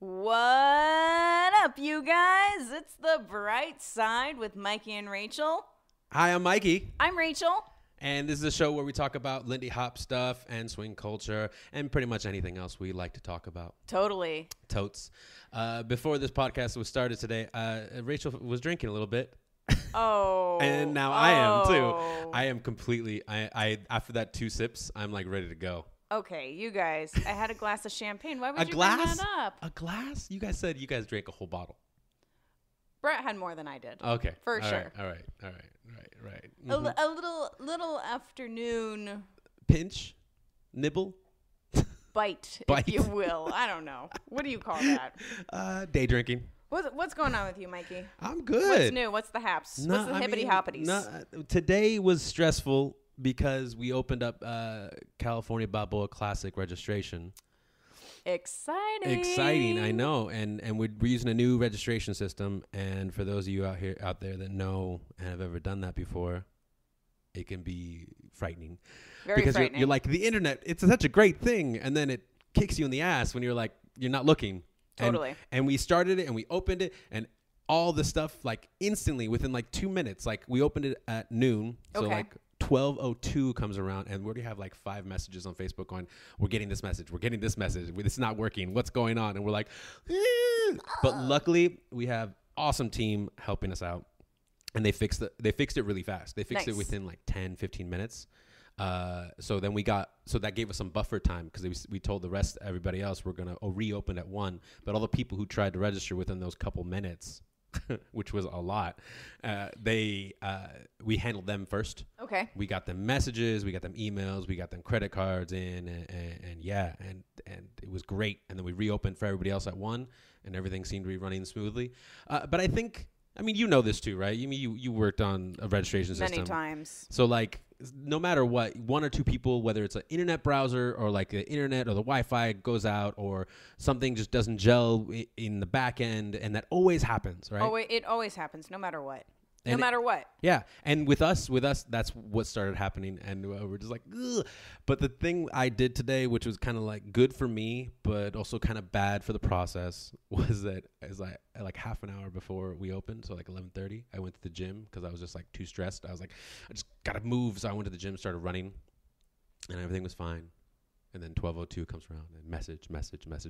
What up, you guys? It's The Bright Side with Mikey and Rachel. Hi, I'm Mikey. I'm Rachel. And this is a show where we talk about Lindy Hop stuff and swing culture and pretty much anything else we like to talk about. Totally. Totes. Before this podcast was started today, Rachel was drinking a little bit. Oh. And now I am too. I am completely, I after that 2 sips, I'm like ready to go. Okay, you guys. I had a glass of champagne. Why would A you glass? bring that up? A glass? You guys said you guys drank a whole bottle. Brett had more than I did. Okay. For All sure. Right. Mm-hmm. A little afternoon Pinch? Nibble? bite, Bite. if you will. I don't know. What do you call that? Day drinking. What's going on with you, Mikey? I'm good. What's new? What's the haps? What's the hippity-hoppities? Today was stressful because we opened up California Balboa Classic registration. Exciting, I know. And we're using a new registration system. And for those of you out there that know and have ever done that before, it can be frightening. Very because frightening. you're like, the internet, it's such a great thing. And then it kicks you in the ass when you're like, you're not looking. Totally. And we started it and we opened it and all the stuff like instantly within like 2 minutes. Like we opened it at noon. So like 12:02 comes around and we already have like 5 messages on Facebook going, we're getting this message. This is not working. What's going on? And we're like, but luckily we have awesome team helping us out. And they fixed it really fast. They fixed it within like 10, 15 minutes. So that gave us some buffer time because we told everybody else we're going to reopen at 1. But all the people who tried to register within those couple minutes, which was a lot, we handled them first. Okay. We got them messages, we got them emails, we got them credit cards in, and it was great. And then we reopened for everybody else at 1, and everything seemed to be running smoothly. But I think, I mean, you know this too, right? You worked on a registration system many times. So like, no matter what, 1 or 2 people, whether it's an internet browser or like the internet or the Wi-Fi goes out or something just doesn't gel in the back end, and that always happens, right? Oh, it always happens, no matter what. No matter what. Yeah, and with us, that's what started happening, and we're just like, ugh. But the thing I did today, which was kind of like good for me, but also kind of bad for the process, was that as like half an hour before we opened, so like 11:30, I went to the gym because I was just like too stressed. I was like, I just gotta move, so I went to the gym, started running, and everything was fine. And then 12:02 comes around and message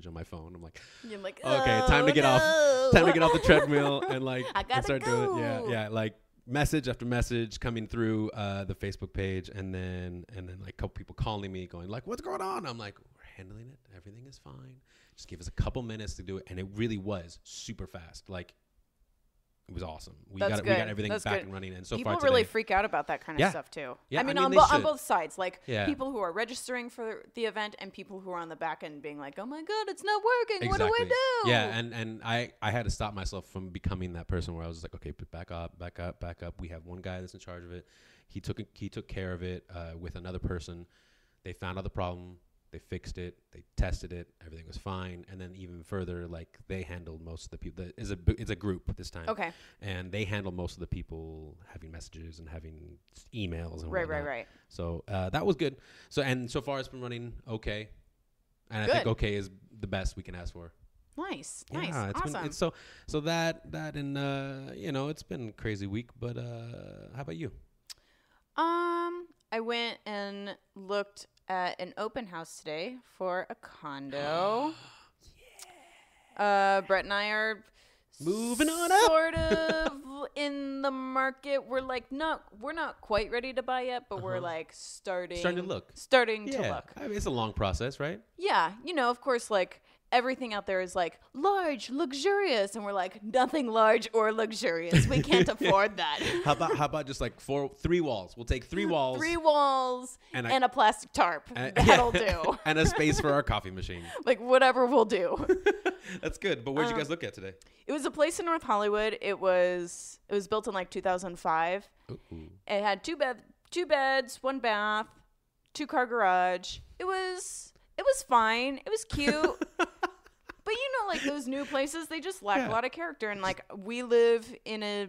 on my phone. I'm like, you're like, okay, time to get off the treadmill and like I gotta start go. doing it. Yeah, like message after message coming through the Facebook page, and then like a couple people calling me, going like, what's going on? I'm like, we're handling it. Everything is fine. Just give us a couple minutes to do it, and it really was super fast. Like, it was awesome. We got everything back and running, and so people far really today, freak out about that kind of stuff too. Yeah, I mean on both sides, like people who are registering for the event and people who are on the back end being like, "Oh my God, it's not working. Exactly. What do I do?" Yeah, and I had to stop myself from becoming that person where I was just like, okay, back up. We have one guy that's in charge of it. He took care of it with another person. They found out the problem. They fixed it. They tested it. Everything was fine. And then even further, like they handled most of the people. It's a group this time. Okay. And they handled most of the people having messages and having emails and whatnot. Right. So that was good. So far it's been running okay. And I think okay is the best we can ask for. Nice. Yeah, Awesome. So that and it's been a crazy week. But how about you? I went and looked at an open house today for a condo. Brett and I are moving on up. Sort of in the market. We're not quite ready to buy yet, but we're like starting to look. I mean, it's a long process, right? Yeah. Of course, like everything out there is like large, luxurious, and we're like nothing large or luxurious. We can't afford that. How about just like 3 walls? We'll take 3 walls. 3 walls and a plastic tarp. That'll do. And a space for our coffee machine. Like whatever we'll do. That's good. But where'd you guys look at today? It was a place in North Hollywood. It was built in like 2005. Ooh. It had 2 beds, 1 bath, 2-car garage. It was fine. It was cute. But like those new places, they just lack a lot of character. And like we live in a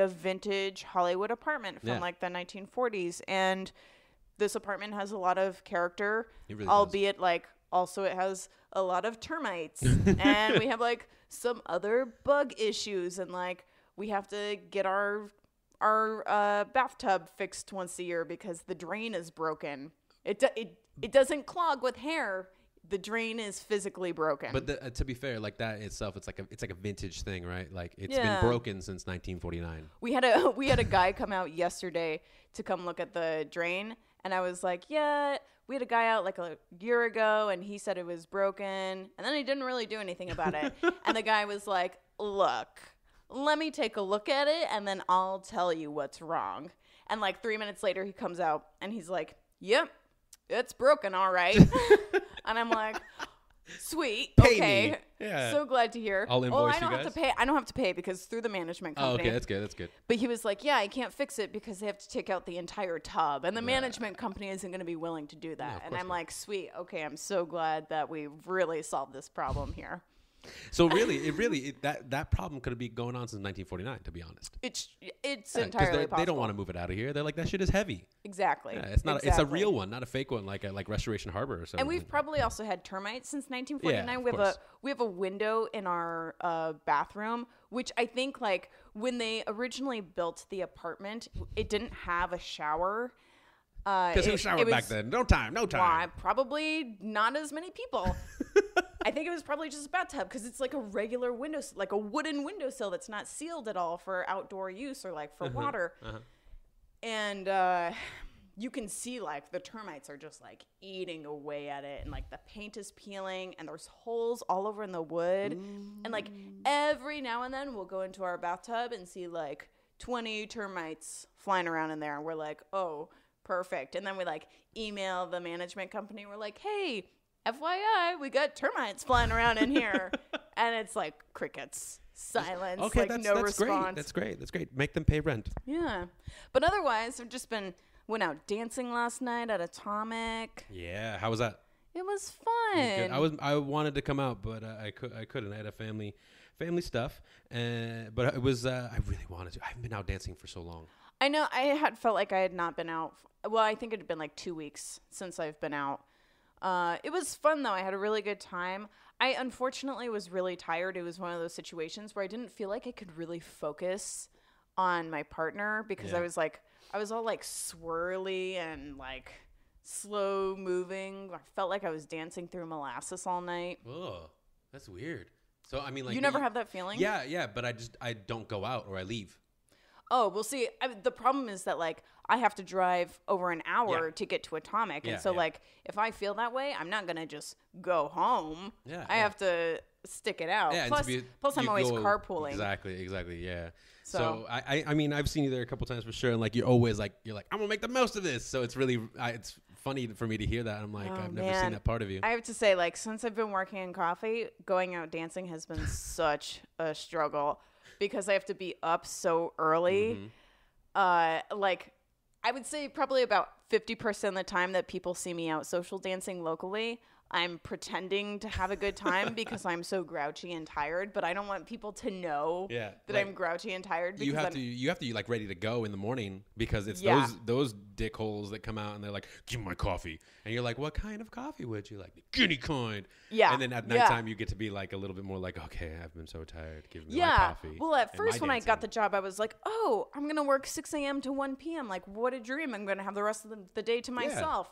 vintage Hollywood apartment from like the 1940s, and this apartment has a lot of character, really albeit does. Like also it has a lot of termites and we have like some other bug issues and like we have to get our bathtub fixed once a year because the drain is broken. It doesn't clog with hair. The drain is physically broken. But to be fair, like that itself, it's like a vintage thing, right? Like it's been broken since 1949. We had a guy come out yesterday to come look at the drain, and I was like, yeah, we had a guy out like a year ago, and he said it was broken, and then he didn't really do anything about it. And the guy was like, look, let me take a look at it, and then I'll tell you what's wrong. And like 3 minutes later, he comes out, and he's like, yep, it's broken, all right. And I'm like, sweet, pay okay. Me. Yeah. So glad to hear. I'll invoice I don't you have guys? to pay. I don't have to pay because through the management company. Oh, okay, that's good. But he was like, yeah, I can't fix it because they have to take out the entire tub. And the management company isn't going to be willing to do that. And I'm like, sweet, okay, I'm so glad that we really solved this problem here. So really, that problem could be going on since 1949. To be honest, it's entirely possible. They don't want to move it out of here. They're like, that shit is heavy. Exactly. Yeah, it's not. Exactly. It's a real one, not a fake one, like Restoration Harbor or something. And we've probably also had termites since 1949. Yeah, we have a window in our bathroom, which I think like when they originally built the apartment, it didn't have a shower. Because who showered back then? No time. Why? Probably not as many people. I think it was probably just a bathtub because it's like a regular window, like a wooden windowsill that's not sealed at all for outdoor use or like for water. And you can see like the termites are just like eating away at it, and like the paint is peeling, and there's holes all over in the wood. And like every now and then we'll go into our bathtub and see like 20 termites flying around in there, and we're like, oh, perfect. And then we like email the management company. We're like, hey, FYI, we got termites flying around in here. And it's like crickets, silence, okay, like that's no response. Great. That's great. Make them pay rent. Yeah. But otherwise, I've just went out dancing last night at Atomic. Yeah. How was that? It was fun. I wanted to come out, but I couldn't. I had a family stuff. But it was, I really wanted to. I haven't been out dancing for so long. I know. I had felt like I had not been out. Well, I think it had been like 2 weeks since I've been out. It was fun, though. I had a really good time. I unfortunately was really tired. It was one of those situations where I didn't feel like I could really focus on my partner because I was all like swirly and like slow moving. I felt like I was dancing through molasses all night. Oh, that's weird. So, I mean, like, you never have that feeling? Yeah, but I don't go out or I leave. Oh, well, see, the problem is that, like, I have to drive over an hour to get to Atomic. And so, like, if I feel that way, I'm not going to just go home. I have to stick it out. Yeah, plus I'm always carpooling. Exactly, yeah. So I mean, I've seen you there a couple times for sure. And, like, you're always, like, I'm going to make the most of this. So it's really, it's funny for me to hear that. I'm like, I've never seen that part of you. I have to say, like, since I've been working in coffee, going out dancing has been such a struggle. Because I have to be up so early. Like, I would say probably about 50% of the time that people see me out social dancing locally, I'm pretending to have a good time because I'm so grouchy and tired. But I don't want people to know that I'm grouchy and tired. Because you have to be like ready to go in the morning because it's those dickholes that come out and they're like, give me my coffee. And you're like, what kind of coffee would you like? Any kind. Yeah. And then at nighttime you get to be like a little bit more like, okay, I've been so tired. Give me my coffee. Well, at first when I got the job, I was like, oh, I'm going to work 6 a.m. to 1 p.m. Like, what a dream. I'm going to have the rest of the day to myself.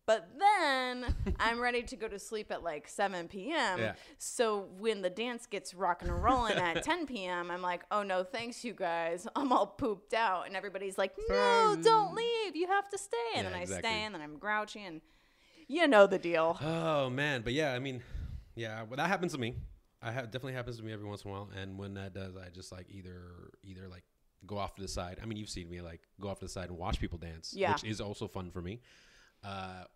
But then I'm ready to go to sleep at like 7 p.m. So when the dance gets rocking and rolling at 10 p.m., I'm like, oh, no, thanks, you guys. I'm all pooped out. And everybody's like, no, don't leave. You have to stay. And then I stay, and then I'm grouchy. And you know the deal. Oh, man. But yeah, I mean, well, that happens to me. Definitely happens to me every once in a while. And when that does, I just like either like go off to the side. I mean, you've seen me like go off to the side and watch people dance, which is also fun for me.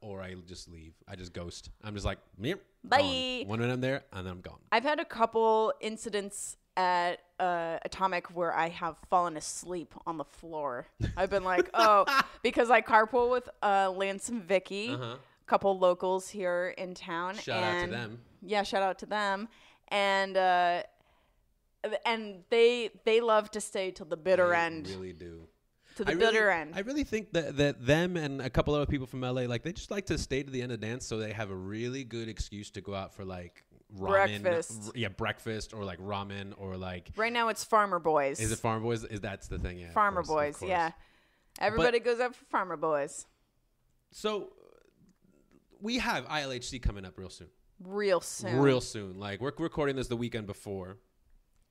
Or I just leave. I just ghost. I'm just like, bye. Gone. One minute I'm there, and then I'm gone. I've had a couple incidents at Atomic where I have fallen asleep on the floor. I've been like, because I carpool with Lance and Vicky, a couple locals here in town. Shout out to them. Yeah, shout out to them. And they love to stay till the bitter end. They really do. To the bitter end. I really think that them and a couple other people from LA, like they just like to stay to the end of dance, so they have a really good excuse to go out for like ramen, breakfast or like ramen or like. Right now it's Farmer Boys. Is it Farmer Boys? That's the thing? Yeah. Farmer Boys. Yeah. Everybody goes out for Farmer Boys. So we have ILHC coming up real soon. Real soon. Like we're recording this the weekend before,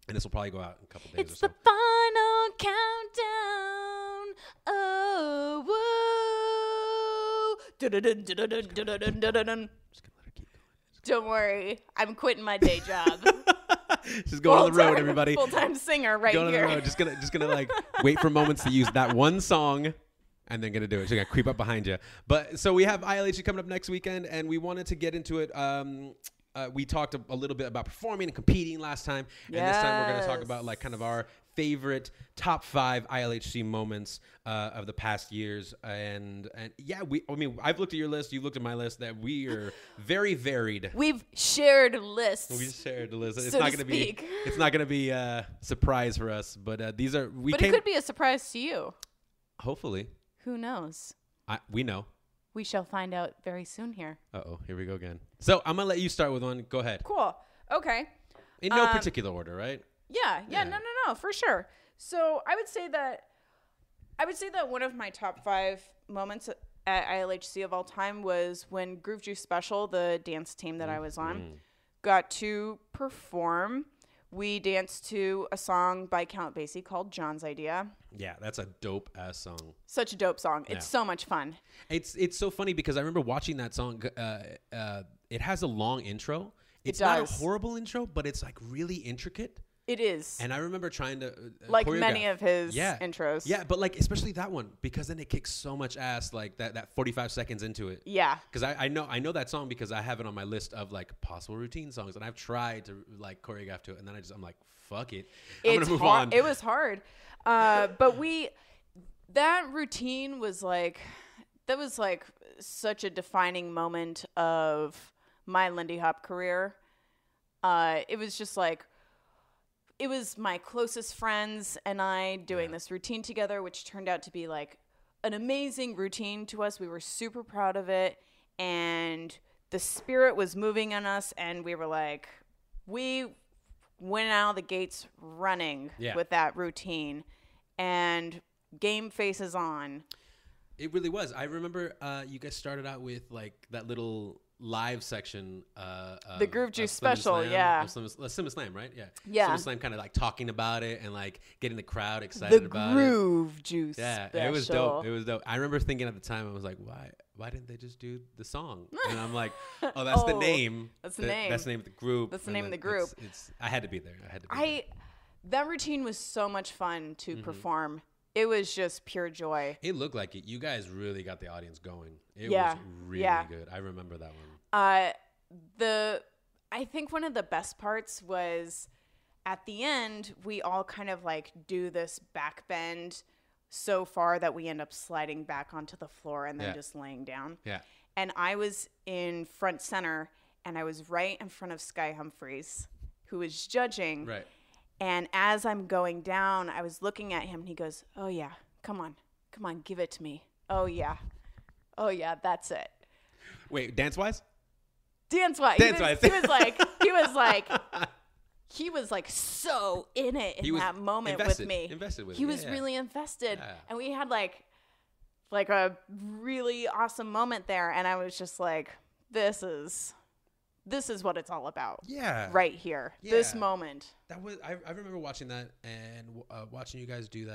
and this will probably go out in a couple days. It's the final countdown. Oh, whoa. Just gonna let her keep going. Don't worry, I'm quitting my day job. Just going on the road, everybody. Full-time singer right going here. On the road. Just gonna like wait for moments to use that one song, and then gonna do it. She's gonna creep up behind you. But so we have ILHC coming up next weekend, and we wanted to get into it. We talked a little bit about performing and competing last time, and this time we're gonna talk about like kind of our favorite top 5 ILHC moments of the past years, and yeah, I've looked at your list, you've looked at my list, that we are very varied. We've shared lists. It's not gonna be a surprise for us, but these are it could be a surprise to you. Hopefully. Who knows? We know. We shall find out very soon here. Uh-oh, here we go again. So I'm gonna let you start with one. Go ahead. Cool. Okay. In no particular order, right? Yeah. No, for sure. So I would say that one of my top 5 moments at ILHC of all time was when Groove Juice Special, the dance team that I was on, got to perform. We danced to a song by Count Basie called John's Idea. Yeah, that's a dope ass song. Such a dope song. It's so much fun. It's so funny because I remember watching that song. It has a long intro. It's not a horrible intro, but it's like really intricate. It is. And I remember trying to like many of his intros. Yeah, but like especially that one, because then it kicks so much ass like that 45 seconds into it. Yeah. Because I know that song because I have it on my list of like possible routine songs, and I've tried to like choreograph to it, and then I'm like, fuck it. I'm gonna move on. It was hard. But that routine was like such a defining moment of my Lindy Hop career. It was just like, it was my closest friends and I doing this routine together, which turned out to be like an amazing routine to us. We were super proud of it, and the spirit was moving on us, and we were like, we went out of the gates running with that routine, and game faces on. It really was. I remember you guys started out with like that little live section. The Groove Juice Special, Slim Slam, right? Yeah. Slim Slam kind of like talking about it and like getting the crowd excited about it. The Groove Juice Special. It was dope. I remember thinking at the time, I was like, why didn't they just do the song? And I'm like, oh, that's the name. That's the name. That's the name of the group. That's the name of the group. I had to be there. That routine was so much fun to perform. It was just pure joy. It looked like it. You guys really got the audience going. It was really good. I remember that one. I think one of the best parts was at the end, we all kind of like do this back bend so far that we end up sliding back onto the floor and then just laying down. Yeah. And I was in front center, and I was right in front of Sky Humphreys, who was judging. Right. And as I'm going down, I was looking at him, and he goes, "Oh yeah, come on, give it to me. Oh yeah, that's it." Wait, dance-wise? Dance-wise. He was like so in it in that moment with me. Invested with he was really invested. Yeah. And we had like a really awesome moment there, and I was just like, this is what it's all about. Yeah. Right here. Yeah. This moment. That was I remember watching that and watching you guys do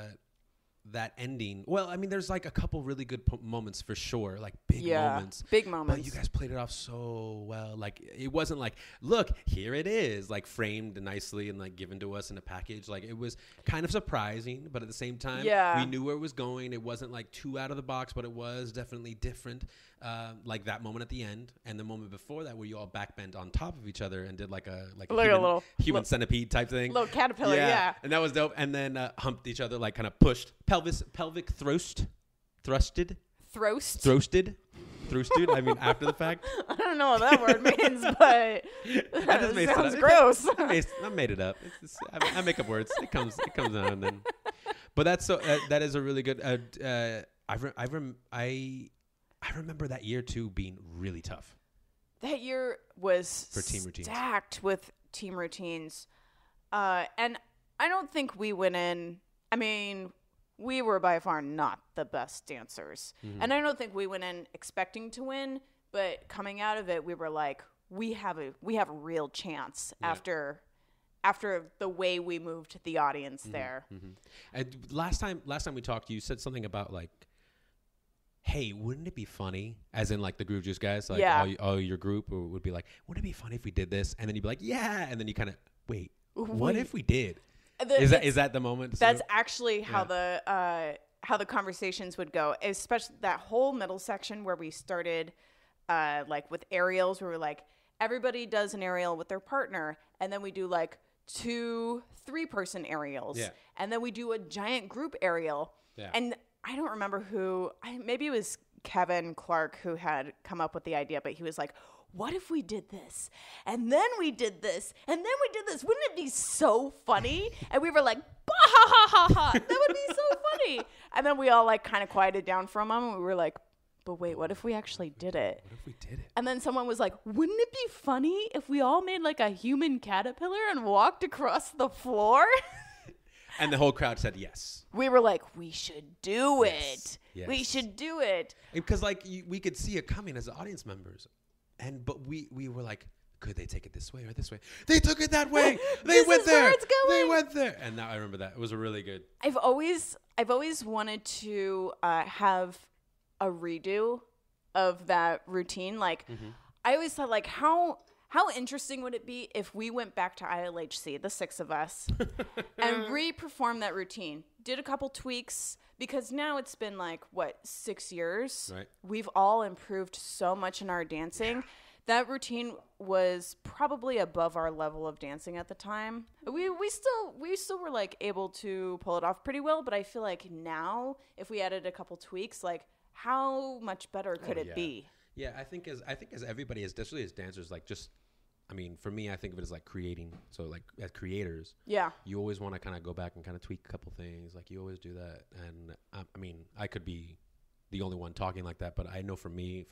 that ending. Well, I mean, there's like a couple really good moments for sure, like big moments. But you guys played it off so well. Like it wasn't like, look, here it is, like framed nicely and like given to us in a package. Like it was kind of surprising, but at the same time, we knew where it was going. It wasn't like too out of the box, but it was definitely different. Like that moment at the end, and the moment before that, where you all backbent on top of each other and did like a human centipede type thing, little caterpillar, yeah. And that was dope. And then humped each other, like kind of pushed pelvic thrusted. I mean, after the fact. I don't know what that word means, but that sounds gross. I made it up. I make up words. It comes out and then. But that's so that is a really good. I remember that year too being really tough. That year was for team routines. Stacked with team routines, and I don't think we went in. I mean, we were by far not the best dancers, and I don't think we went in expecting to win. But coming out of it, we were like, we have a real chance after the way we moved the audience there. And last time we talked, you said something about like, hey, wouldn't it be funny? As in like the Groove Juice guys, like all your group would be like, wouldn't it be funny if we did this? And then you'd be like, yeah. And then you kind of, wait, what if we did? Is that the moment? That's actually how the conversations would go, especially that whole middle section where we started like with aerials, where we're like, everybody does an aerial with their partner, and then we do like 2 3-person aerials, and then we do a giant group aerial. And I don't remember maybe it was Kevin Clark who had come up with the idea, but he was like, what if we did this? And then we did this. And then we did this. Wouldn't it be so funny? And we were like, bah, ha, ha, ha, ha. That would be so funny. And then we all like kind of quieted down for a moment. We were like, but wait, what if we actually did it? What if we did it? And then someone was like, wouldn't it be funny if we all made like a human caterpillar and walked across the floor? And the whole crowd said yes. We were like, we should do it. Yes. We should do it. Because like we could see it coming as audience members. But we were like, could they take it this way or this way? They took it that way. They went there. Where it's going. They went there. And now I remember that. It was a really good. I've always wanted to have a redo of that routine. Like I always thought, like, how interesting would it be if we went back to ILHC, the 6 of us, and re-performed that routine? Did a couple tweaks, because now it's been like, 6 years? Right. We've all improved so much in our dancing. Yeah. That routine was probably above our level of dancing at the time. We still were like able to pull it off pretty well, but I feel like now if we added a couple tweaks, like how much better could it be? Yeah, I think as everybody, especially as dancers, like just, I mean, for me, I think of it as like creating. So like as creators, you always want to kind of go back and kind of tweak a couple things. Like you always do that. And I mean, I could be the only one talking like that, but I know for me,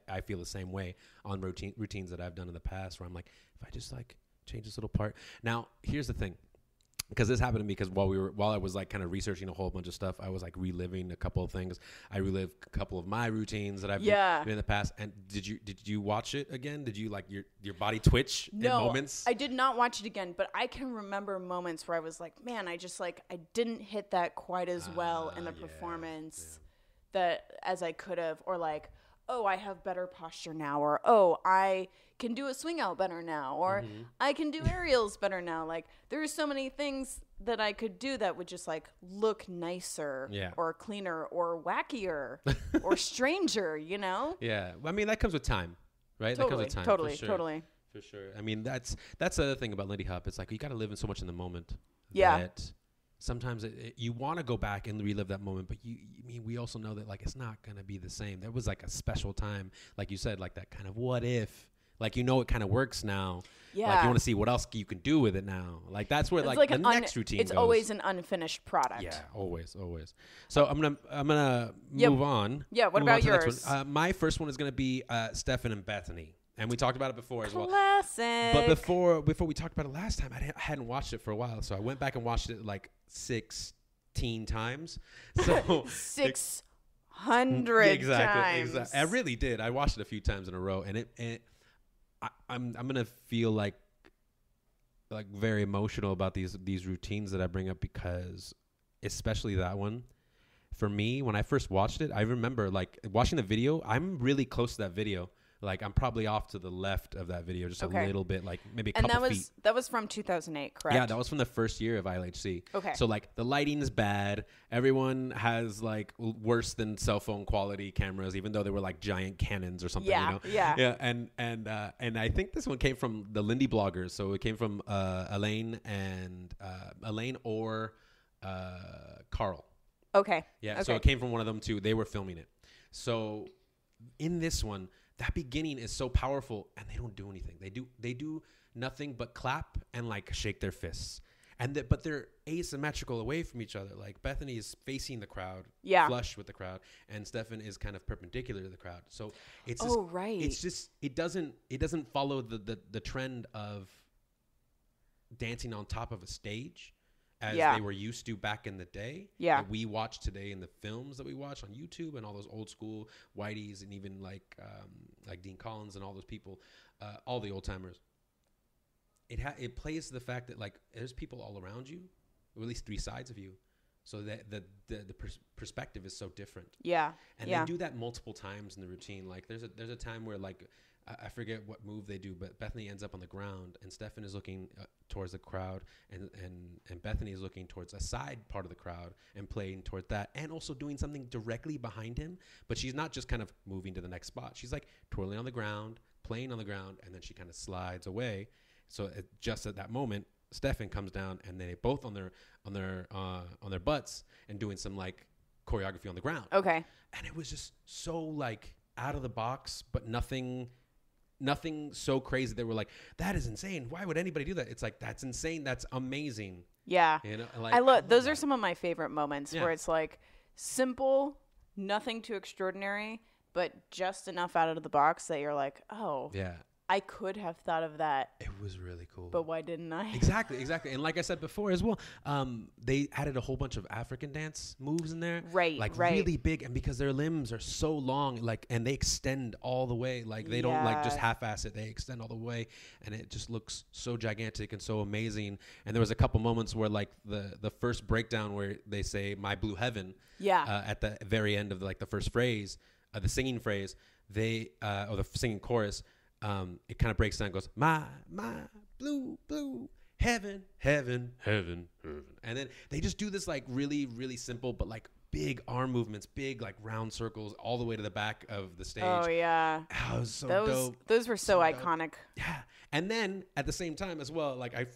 I feel the same way on routines that I've done in the past, where I'm like, if I just like change this little part. Now, here's the thing. Because this happened to me because while I was like kind of researching a whole bunch of stuff, I was like reliving a couple of things. I relived a couple of my routines that I've been in the past. And did you watch it again? Did you like your body twitch in moments? I did not watch it again, but I can remember moments where I was like, man, I didn't hit that quite as well in the performance that as I could have, or like, oh, I have better posture now, or oh, I can do a swing out better now, or I can do aerials better now. Like there's so many things that I could do that would just like look nicer or cleaner or wackier or stranger, you know? Yeah. I mean, that comes with time, right? Totally, that comes with time. Totally. For sure. I mean, that's the other thing about Lindy Hop. It's like you got to live in so much in the moment. Yeah. That sometimes you want to go back and relive that moment, but we also know that like it's not going to be the same. There was like a special time, like you said, like that kind of what if, like, you know, it kind of works now. Yeah. Like you want to see what else you can do with it now. Like that's where like the next routine it's goes. Always an unfinished product. Yeah, always. So I'm gonna move on. Yeah. What about yours? My first one is gonna be Stefan and Bethany. And we talked about it before as well. Classic. But before we talked about it last time, I hadn't watched it for a while. So I went back and watched it like 16 times. So 600 times. Exactly. I really did. I watched it a few times in a row, and I'm gonna feel like very emotional about these routines that I bring up, because especially that one. For me, when I first watched it, I remember like watching the video. I'm really close to that video. Like I'm probably off to the left of that video, just a little bit, like maybe a couple feet. And that was from 2008, correct? Yeah, that was from the first year of ILHC. Okay. So like the lighting is bad. Everyone has like worse than cell phone quality cameras, even though they were like giant Canons or something. Yeah, you know? yeah. And I think this one came from the Lindy bloggers. So it came from Elaine or Carl. Okay. Yeah. Okay. So it came from one of them too. They were filming it. So in this one, that beginning is so powerful, and they don't do anything. They do nothing but clap and like shake their fists. but they're asymmetrical away from each other. Like Bethany is facing the crowd, flush with the crowd, and Stefan is kind of perpendicular to the crowd. So it's just, it doesn't follow the trend of dancing on top of a stage as they were used to back in the day. That we watch today in the films that we watch on YouTube and all those old school Whiteys and even like Dean Collins and all those people, all the old timers. It plays to the fact that like there's people all around you, or at least three sides of you, so that the perspective is so different. And they do that multiple times in the routine. Like there's a time where like I forget what move they do, but Bethany ends up on the ground and Stefan is looking towards the crowd, and Bethany is looking towards a side part of the crowd and playing towards that, and also doing something directly behind him. But she's not just kind of moving to the next spot. She's like twirling on the ground, playing on the ground, and then she kind of slides away. So just at that moment, Stefan comes down, and they both on their butts and doing some like choreography on the ground. Okay. And it was just so like out of the box, but nothing so crazy that we're like, that is insane. Why would anybody do that? It's like, that's insane. That's amazing. Yeah. You know, like, those are some of my favorite moments where it's like simple, nothing too extraordinary, but just enough out of the box that you're like, oh, yeah, I could have thought of that. It was really cool. But why didn't I? Exactly. And like I said before as well, they added a whole bunch of African dance moves in there. Right. Really big. And because their limbs are so long, like, and they extend all the way. Like, they don't like just half-ass it. They extend all the way. And it just looks so gigantic and so amazing. And there was a couple moments where, like, the first breakdown where they say, "My blue heaven." Yeah. At the very end of, the first phrase, the singing phrase, or the singing chorus, it kind of breaks down and goes, my blue heaven, heaven, heaven, heaven. And then they just do this like really, really simple, but like big arm movements, big like round circles all the way to the back of the stage. Oh, yeah. Oh, it was so dope. Those were so iconic. Dope. Yeah. And then at the same time as well, like I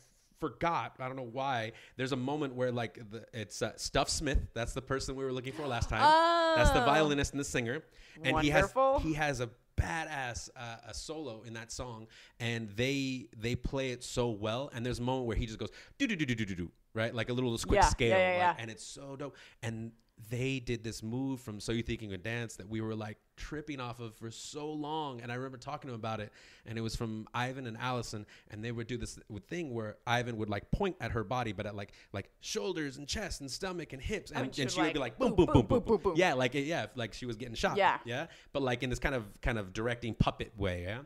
forgot, I don't know why, there's a moment where like it's Stuff Smith. That's the person we were looking for last time. Oh. That's the violinist and the singer. And wonderful. he has a badass a solo in that song, and they play it so well. And there's a moment where he just goes do do do do do do do, right, like a little quick scale, like, and it's so dope. And they did this move from So You Think You Can Dance that we were like tripping off of for so long. And I remember talking to him about it, and it was from Ivan and Allison, and they would do this thing where Ivan would like point at her body, but at like shoulders and chest and stomach and hips, and she would be like boom boom boom boom boom boom. Yeah, like like she was getting shot. Yeah, but like in this kind of directing puppet way. Yeah,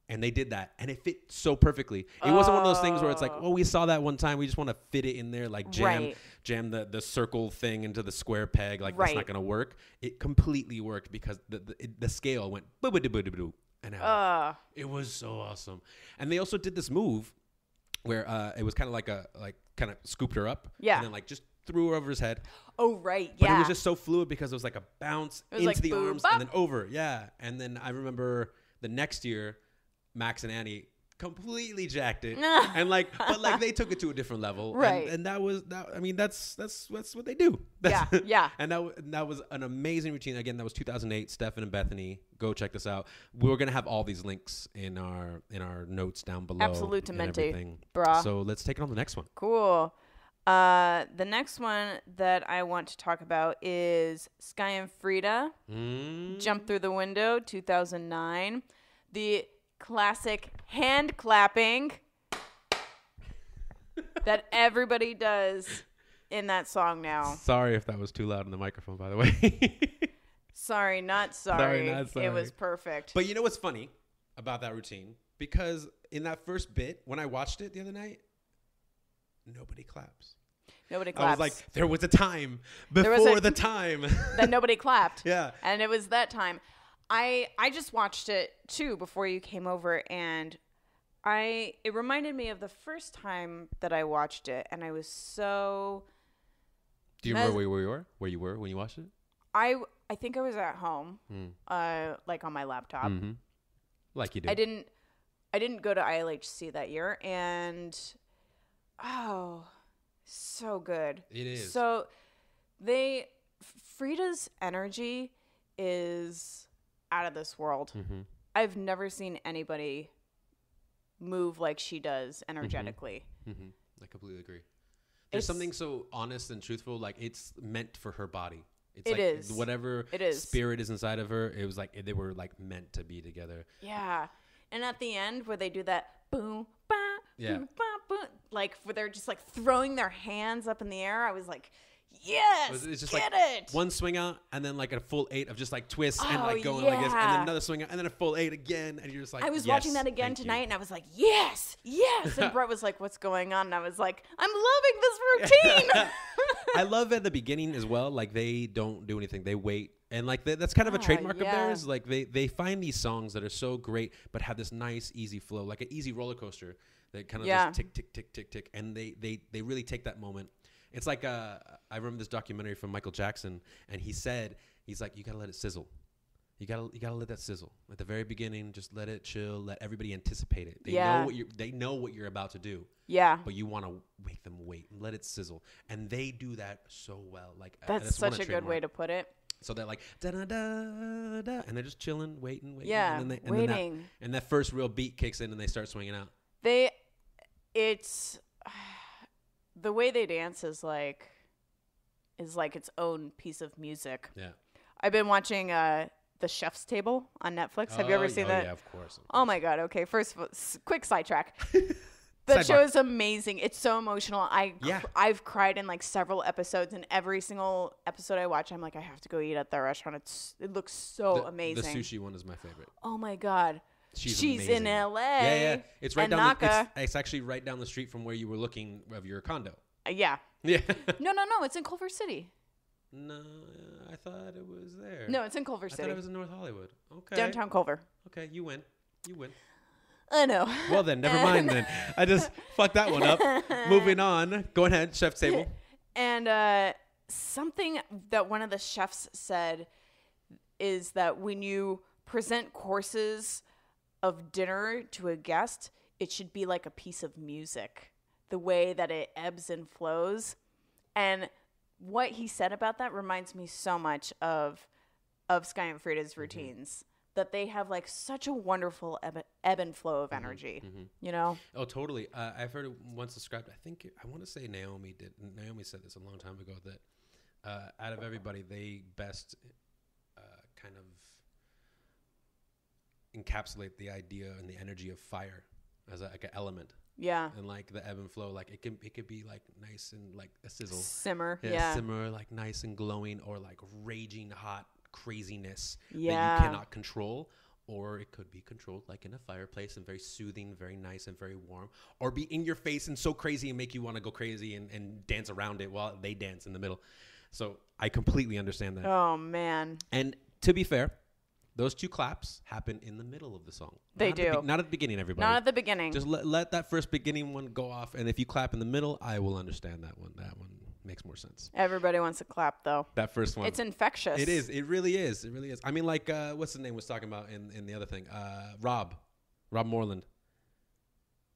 and they did that, and it fit so perfectly. It wasn't one of those things where it's like, oh, we saw that one time, we just want to fit it in there, like jam the circle thing into the square peg. Like, that's not going to work. It completely worked because the scale went boo-boo-doo-boo-doo-boo. And it was so awesome. And they also did this move where it was kind of like kind of scooped her up. Yeah. And then like just threw her over his head. Oh, right. But it was just so fluid because it was like a bounce into like the arms and then over. Yeah. And then I remember the next year, Max and Annie completely jacked it, and but they took it to a different level, right? And that was that. I mean, that's what they do. Yeah. And that was an amazing routine. Again, that was 2008. Stefan and Bethany, go check this out. We're gonna have all these links in our notes down below. Absolutamente, brah. So let's take it on the next one. Cool. The next one that I want to talk about is Sky and Frida. Jump Through the Window, 2009. The classic hand clapping that everybody does in that song now. Sorry if that was too loud in the microphone, by the way. Sorry, not sorry. It was perfect. But you know what's funny about that routine? Because in that first bit, when I watched it the other night, nobody claps. Nobody claps. I was like, there was a time before the time that nobody clapped. Yeah. And it was that time. I just watched it too before you came over, and it reminded me of the first time that I watched it, and I was so. Do you remember where you were when you watched it? I think I was at home, like on my laptop. Mm-hmm. Like you do. I didn't go to ILHC that year, and so good. It is. So Frida's energy is out of this world. Mm-hmm. I've never seen anybody move like she does energetically. Mm-hmm. I completely agree. There's something so honest and truthful, like it's meant for her body. It's whatever spirit is inside of her. It was like they were like meant to be together. Yeah, and at the end where they do that boom, ba, boom, ba, boom, like where they're just like throwing their hands up in the air, I was like, yes, it's just get like it. one swing out and then like a full 8 of just like twists and like going like this, and then another swing out and then a full 8 again, and you're just like, I was watching that again tonight, and I was like, yes. And Brett was like, what's going on? And I was like, I'm loving this routine. I love at the beginning as well. Like they don't do anything; they wait, and like that's kind of a trademark of theirs. Like they find these songs that are so great, but have this nice, easy flow, like an easy roller coaster that kind of just tick, tick, tick, tick, tick, and they really take that moment. It's like I remember this documentary from Michael Jackson, and he's like, you gotta let it sizzle. You gotta let that sizzle at the very beginning. Just let it chill. Let everybody anticipate it. They know what you're about to do. Yeah. But you want to make them wait and let it sizzle, and they do that so well. Like that's such a good way to put it. So they're like da da da da, and they're just chilling, waiting. Yeah, waiting. And that first real beat kicks in, and they start swinging out. It's the way they dance is like its own piece of music. Yeah. I've been watching The Chef's Table on Netflix. Have you ever seen that? Yeah, of course. Oh my God. Okay. First of all, quick sidetrack. That show is amazing. It's so emotional. I've cried in like several episodes, and every single episode I watch, I'm like, I have to go eat at the restaurant. It looks so amazing. The sushi one is my favorite. Oh my God. She's in LA. Yeah. It's right down it's actually right down the street from where you were looking of your condo. Yeah. Yeah. No. It's in Culver City. No, I thought it was there. No, it's in Culver City. I thought it was in North Hollywood. Okay. Downtown Culver. Okay, you win. I know. Well then, never mind then. I just fucked that one up. Moving on. Go ahead, Chef's Table. And something that one of the chefs said is that when you present courses of dinner to a guest, it should be like a piece of music, the way that it ebbs and flows. And what he said about that reminds me so much of Sky and Frida's routines. That they have like such a wonderful ebb and flow of energy, you know? Oh, totally. I've heard it once described. I want to say Naomi said this a long time ago that out of everybody, they best kind of encapsulate the idea and the energy of fire as like an element. Yeah. And like the ebb and flow, like it could be like nice and like a sizzle. Simmer, like nice and glowing, or like raging hot craziness that you cannot control, or it could be controlled like in a fireplace and very soothing, very nice and very warm, or be in your face and so crazy and make you want to go crazy and dance around it while they dance in the middle. So I completely understand that. Oh man. And to be fair, those two claps happen in the middle of the song. They do. Not at the beginning, everybody. Not at the beginning. Just let that first beginning one go off, and if you clap in the middle, I will understand that one. That one makes more sense. Everybody wants to clap, though. That first one. It's infectious. It is. It really is. It really is. I mean, like, what's the name was talking about in the other thing? Rob Moreland.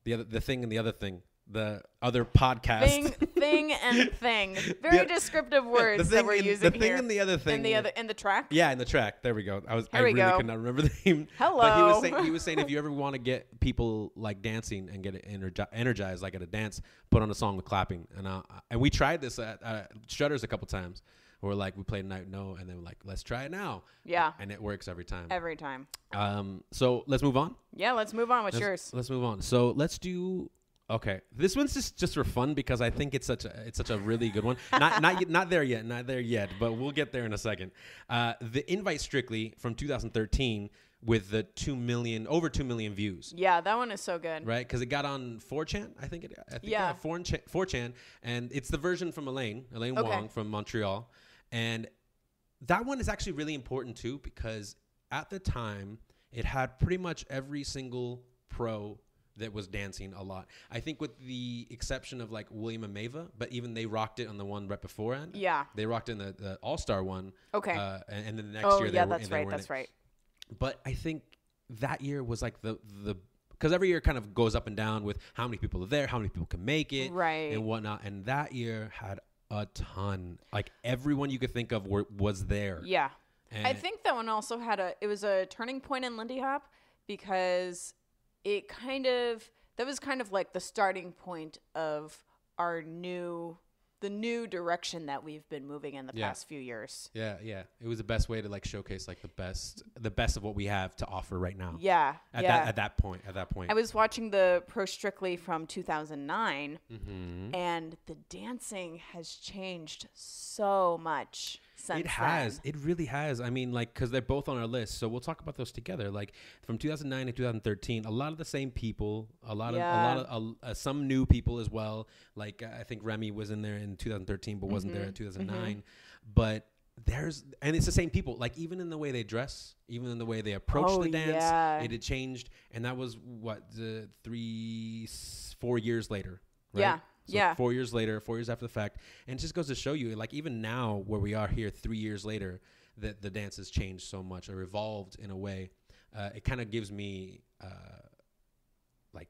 The thing and the other thing. The other podcast. Thing and thing. Very descriptive words that we're using here. The thing and the other thing. In the track? Yeah, in the track. There we go. I really could not remember the name. Hello. But he was saying if you ever want to get people like dancing and get energized like at a dance, put on a song with clapping. And we tried this at Strutters a couple times. Where like we played Night No, and then we're like, let's try it now. Yeah. And it works every time. Every time. So let's move on. Yeah, let's move on. What's yours? Let's move on. So let's do. Okay, this one's just for fun because I think it's such a really good one. Not there yet, but we'll get there in a second. The Invite Strictly from 2013 with the over 2 million views. Yeah, that one is so good. Right, because it got on 4chan. I think 4chan, and it's the version from Elaine Wong from Montreal, and that one is actually really important too because at the time it had pretty much every single pro that was dancing a lot. I think with the exception of like William and Maeva, but even they rocked it on the one right before end. Yeah. They rocked in the All-Star one. Okay. And then the next year they were that's right. But I think that year was like the because every year kind of goes up and down with how many people are there, how many people can make it, right, and whatnot. And that year had a ton. Like everyone you could think of was there. Yeah. And I think that one also had it was a turning point in Lindy Hop because that was kind of like the starting point of the new direction that we've been moving in the past few years. Yeah. It was the best way to like showcase like the best of what we have to offer right now. Yeah. At that point. I was watching the Pro Strictly from 2009, and the dancing has changed so much since it has. then. It really has. I mean, like, because they're both on our list, so we'll talk about those together. Like from 2009 to 2013, a lot of the same people, a lot of some new people as well. Like I think Remy was in there in 2013, but wasn't there in 2009. But and it's the same people. Like even in the way they dress, even in the way they approach the dance, it had changed. And that was what 4 years later, right? Yeah. So 4 years later, 4 years after the fact, and it just goes to show you, like even now where we are here 3 years later, that the dance has changed so much or evolved in a way. It kind of gives me like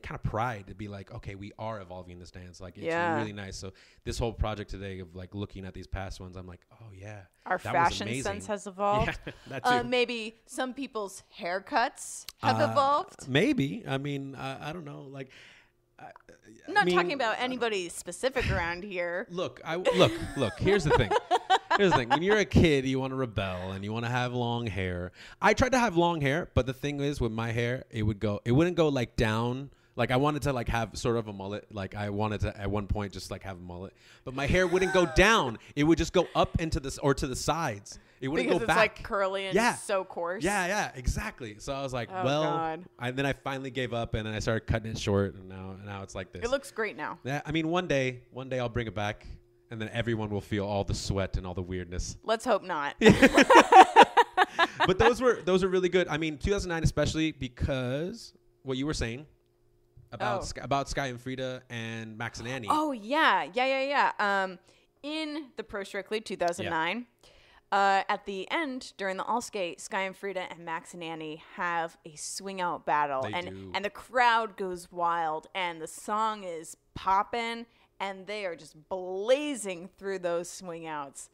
kind of pride to be like, okay, we are evolving this dance. Like it's really nice. So this whole project today of like looking at these past ones, I'm like, oh yeah, our fashion sense has evolved. Yeah, that too. Maybe some people's haircuts have evolved. Maybe. I mean, I don't know. Like. I'm not talking about anybody specific around here. Look. Here's the thing. When you're a kid, you want to rebel and you want to have long hair. I tried to have long hair, but the thing is, with my hair, it wouldn't go like down. Like I wanted to like have sort of a mullet. Like I wanted to at one point just like have a mullet, but my hair wouldn't go down. It would just go up into this or to the sides. It wouldn't because go it's back. Like curly and so coarse. Yeah, exactly. So I was like, God. Then I finally gave up and then I started cutting it short, and now it's like this. It looks great now. Yeah, I mean, one day I'll bring it back, and then everyone will feel all the sweat and all the weirdness. Let's hope not. But those were really good. I mean, 2009 especially because what you were saying about Sky and Frida and Max and Annie. Oh yeah. In the Pro Strictly 2009. At the end, during the All Skate, Sky and Frida and Max and Annie have a swing out battle, and the crowd goes wild, and the song is popping, and they are just blazing through those swing outs.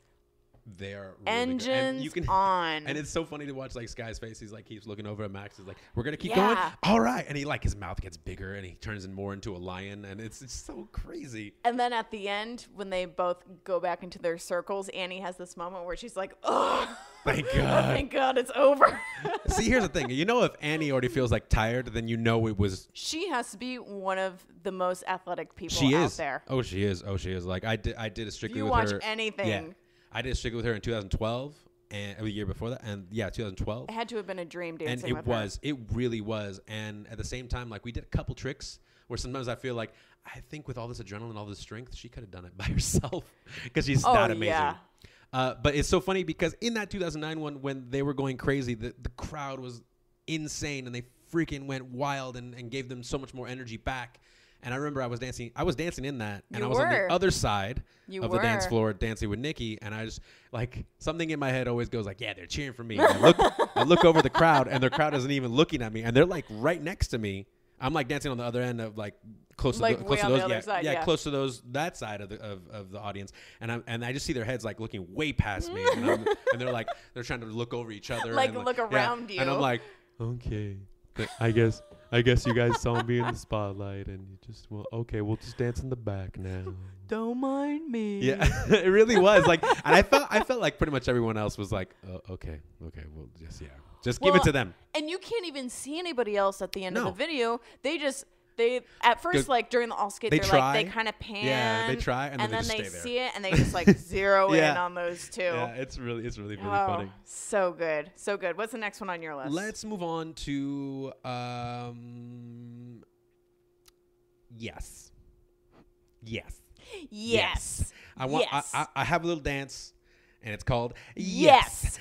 They are really engines on, and it's so funny to watch like Sky's face. He's like keeps looking over at Max. He's like, "We're gonna keep going, all right." And he like his mouth gets bigger, and he turns more into a lion, and it's so crazy. And then at the end, when they both go back into their circles, Annie has this moment where she's like, "Oh, thank God, thank God, it's over." See, here's the thing. You know, if Annie already feels like tired, then you know it was. She has to be one of the most athletic people out there. Oh, she is. Like I did a Strictly with her. You her. watch anything. Yeah. I did a Strictly with her in 2012 and a year before that, and 2012. It had to have been a dream dancing and with her. It really was. And at the same time, like we did a couple tricks where sometimes I feel like I think with all this adrenaline, all this strength, she could have done it by herself because she's that amazing. Yeah. But it's so funny because in that 2009 one, when they were going crazy, the crowd was insane and they freaking went wild and gave them so much more energy back. And I remember I was dancing in that, and I was on the other side of the dance floor dancing with Nikki, and I just like something in my head always goes like, yeah, they're cheering for me. And I look over the crowd, and the crowd isn't even looking at me, and they're like right next to me. I'm like dancing on the other end of like close to those that side of the audience, and I just see their heads like looking way past me, and they're trying to look over each other, like look around you, and I'm like, okay, I guess you guys saw me in the spotlight, and you just we'll just dance in the back now. Don't mind me. Yeah, it really was like, and I felt like pretty much everyone else was like, okay, we'll just give it to them. And you can't even see anybody else at the end of the video. They at first like during the all skate they kind of pan. Yeah, they try and then they stay see it and they just like zero in on those two. Yeah, it's really funny. So good. What's the next one on your list? Let's move on to yes. I have a little dance and it's called Yes.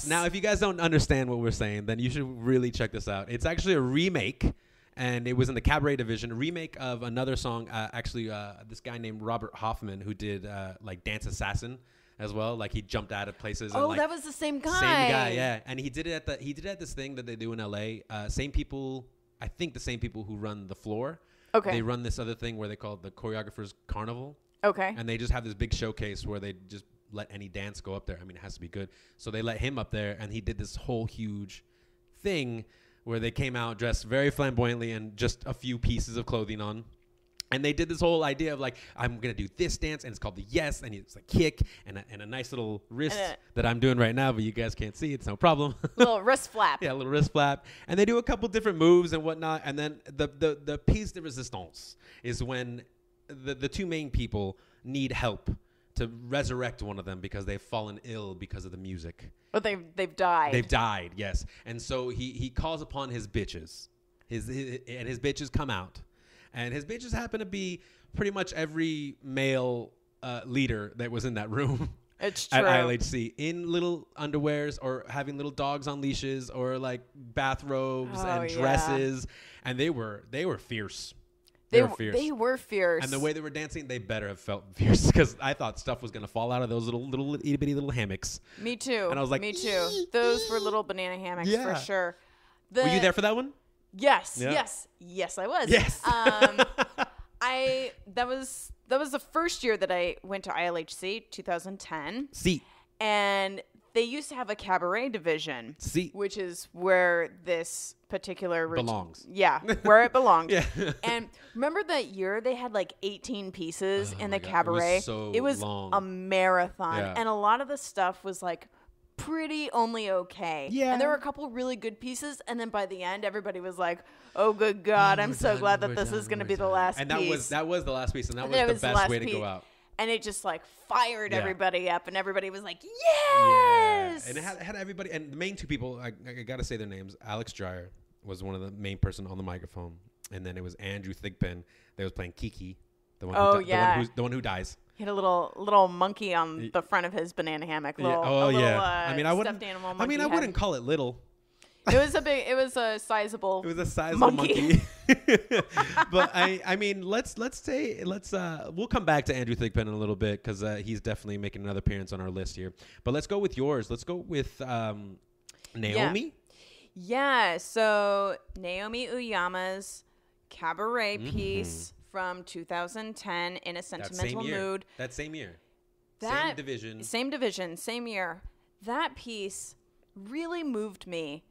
Now, if you guys don't understand what we're saying, then you should really check this out. It's actually a remake, and it was in the cabaret division, a remake of another song. This guy named Robert Hoffman who did like Dance Assassin as well. Like he jumped out of places. Oh, and, like, that was the same guy. Same guy, yeah. And he did it at this thing that they do in LA. Same people, I think the same people who run the floor. Okay. They run this other thing where they call it the Choreographers Carnival. Okay. And they just have this big showcase where they just let any dance go up there. I mean, it has to be good. So they let him up there, and he did this whole huge thing where they came out dressed very flamboyantly and just a few pieces of clothing on. And they did this whole idea of like, I'm going to do this dance, and it's called the yes, and it's a kick and a nice little wrist that I'm doing right now, but you guys can't see. It's no problem. Little wrist flap. Yeah, a little wrist flap. And they do a couple different moves and whatnot. And then the piece de resistance is when the two main people need help to resurrect one of them because they've fallen ill because of the music. But they've died. They've died, yes. And so he calls upon his bitches. His bitches come out. And his bitches happen to be pretty much every male leader that was in that room. It's true. At ILHC, in little underwears or having little dogs on leashes or like bathrobes and dresses. And they were fierce. They were fierce. They were fierce. And the way they were dancing, they better have felt fierce because I thought stuff was going to fall out of those little itty bitty little hammocks. Me too. And I was like, me too. Those were little banana hammocks for sure. Were you there for that one? Yes, yes, I was. Yes. That was the first year that I went to ILHC, 2010. See. And they used to have a cabaret division. See. Which is where this particular belongs. Yeah, where it belonged. Yeah. And remember that year they had like 18 pieces in the God. cabaret? It was a marathon. Yeah. And a lot of the stuff was like pretty only okay. Yeah. And there were a couple really good pieces, and then by the end everybody was like, oh good God, I'm so glad that this is gonna be the last piece. And that was the last piece, and that was the best way to go out. And it just like fired everybody up, and everybody was like, yes. Yeah. And it had everybody, and the main two people, I gotta say their names. Alex Dreyer was one of the main person on the microphone, and then it was Andrew Thigpen that was playing Kiki, the one who dies. He had a little monkey on the front of his banana hammock. I mean, I wouldn't call it little. It was a sizable. It was a sizable monkey. But I mean, we'll come back to Andrew Thigpen in a little bit because he's definitely making another appearance on our list here. But let's go with yours. Let's go with Naomi. Yeah. So Naomi Uyama's cabaret piece from 2010, In a Sentimental Mood. That same year. Same division. Same year. That piece really moved me.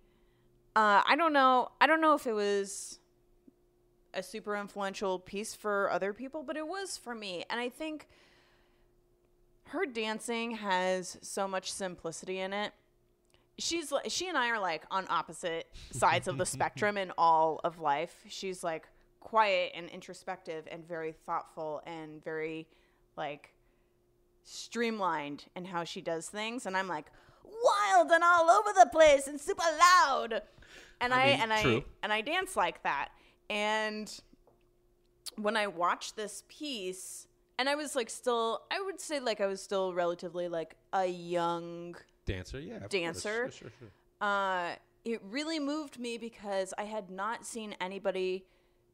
I don't know if it was a super influential piece for other people, but it was for me. And I think her dancing has so much simplicity in it. She and I are like on opposite sides of the spectrum in all of life. She's like quiet and introspective and very thoughtful and very like streamlined in how she does things, and I'm like wild and all over the place and super loud, and I dance like that. And when I watched this piece, and I was like I would say I was still relatively like a young dancer. Sure. It really moved me because I had not seen anybody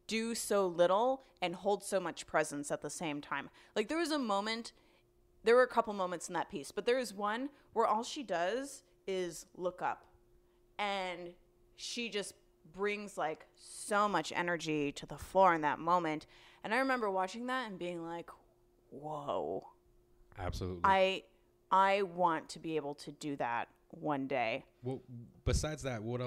do so little and hold so much presence at the same time. Like there were a couple moments in that piece, but there is one where all she does is look up, and she just brings like so much energy to the floor in that moment. And I remember watching that and being like, whoa. Absolutely. I want to be able to do that one day. Well, besides that, what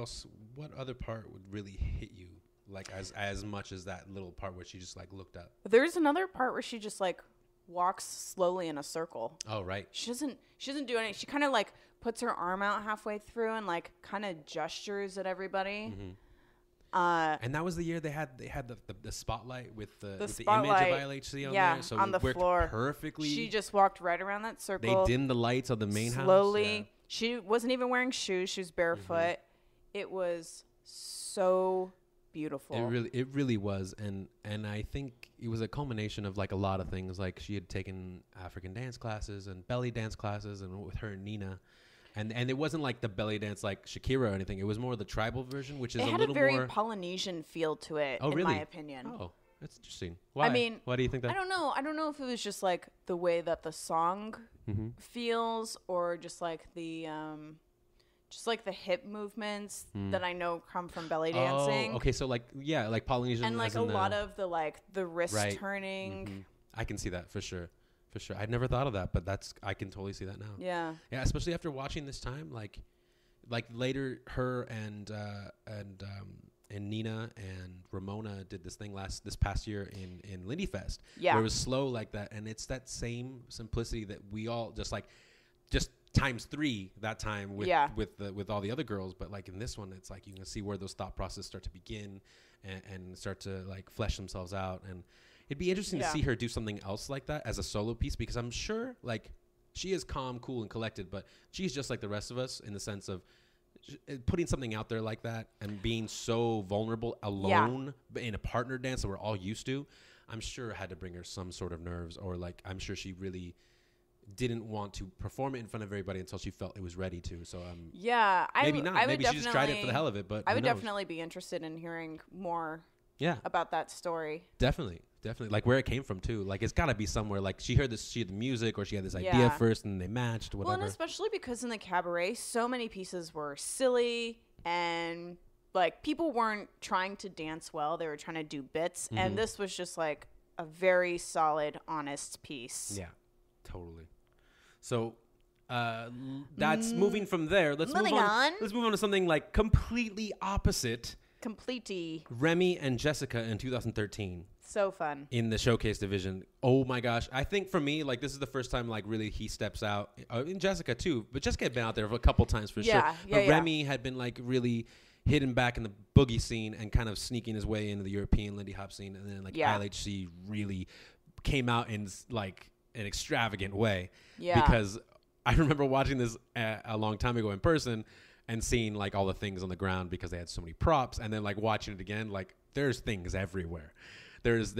other part would really hit you? Like as much as that little part where she just like looked up. There's another part where she just like walks slowly in a circle. Oh, right. She doesn't do anything. She kind of like puts her arm out halfway through and like kind of gestures at everybody. Mm-hmm. And that was the year they had the spotlight with the image of ILHC on there. So on the floor perfectly. She just walked right around that circle. They dimmed the lights of the main house. Slowly. Yeah. She wasn't even wearing shoes. She was barefoot. Mm-hmm. It was so beautiful. It really was, and I think it was a culmination of like a lot of things. Like she had taken African dance classes and belly dance classes, and with her and Nina, and it wasn't like the belly dance like Shakira or anything. It was more the tribal version, which is a little more. It had a very Polynesian feel to it, in my opinion. Oh, that's interesting. Why? I mean, why do you think that? I don't know if it was just like the way that the song feels, or just like the hip movements that I know come from belly dancing. Oh, okay. So like Polynesian. And like a lot of the wrist turning. Mm-hmm. I can see that for sure. For sure. I'd never thought of that, but I can totally see that now. Yeah. Yeah, especially after watching this time, like later her and Nina and Ramona did this thing this past year in Lindy Fest. Yeah. Where it was slow like that, and it's that same simplicity that we all just times 3 that time with all the other girls, but like in this one it's like you can see where those thought processes start to begin and start to like flesh themselves out, and it'd be interesting to see her do something else like that as a solo piece, because I'm sure like she is calm, cool, and collected, but she's just like the rest of us in the sense of putting something out there like that and being so vulnerable alone in a partner dance that we're all used to. I'm sure it had to bring her some sort of nerves, or like I'm sure she really didn't want to perform it in front of everybody until she felt it was ready to. So maybe not. Maybe she just tried it for the hell of it. But I would definitely be interested in hearing more. About that story. Definitely, like where it came from too. Like it's got to be somewhere. Like she heard the music, or she had this idea first, and they matched. Whatever. Well, and especially because in the cabaret, so many pieces were silly and like people weren't trying to dance well; they were trying to do bits, and this was just like a very solid, honest piece. Yeah, totally. So that's moving from there. Let's move on. Let's move on to something like completely opposite. Completely. Remy and Jessica in 2013. So fun. In the showcase division. Oh my gosh. I think for me, like this is the first time like really he steps out. And Jessica too. But Jessica had been out there a couple times for sure. But Remy had been like really hidden back in the boogie scene and kind of sneaking his way into the European Lindy Hop scene. And then like ILHC really came out in like an extravagant way. Yeah. Because I remember watching this a long time ago in person and seeing like all the things on the ground because they had so many props, and then like watching it again, like there's things everywhere. There's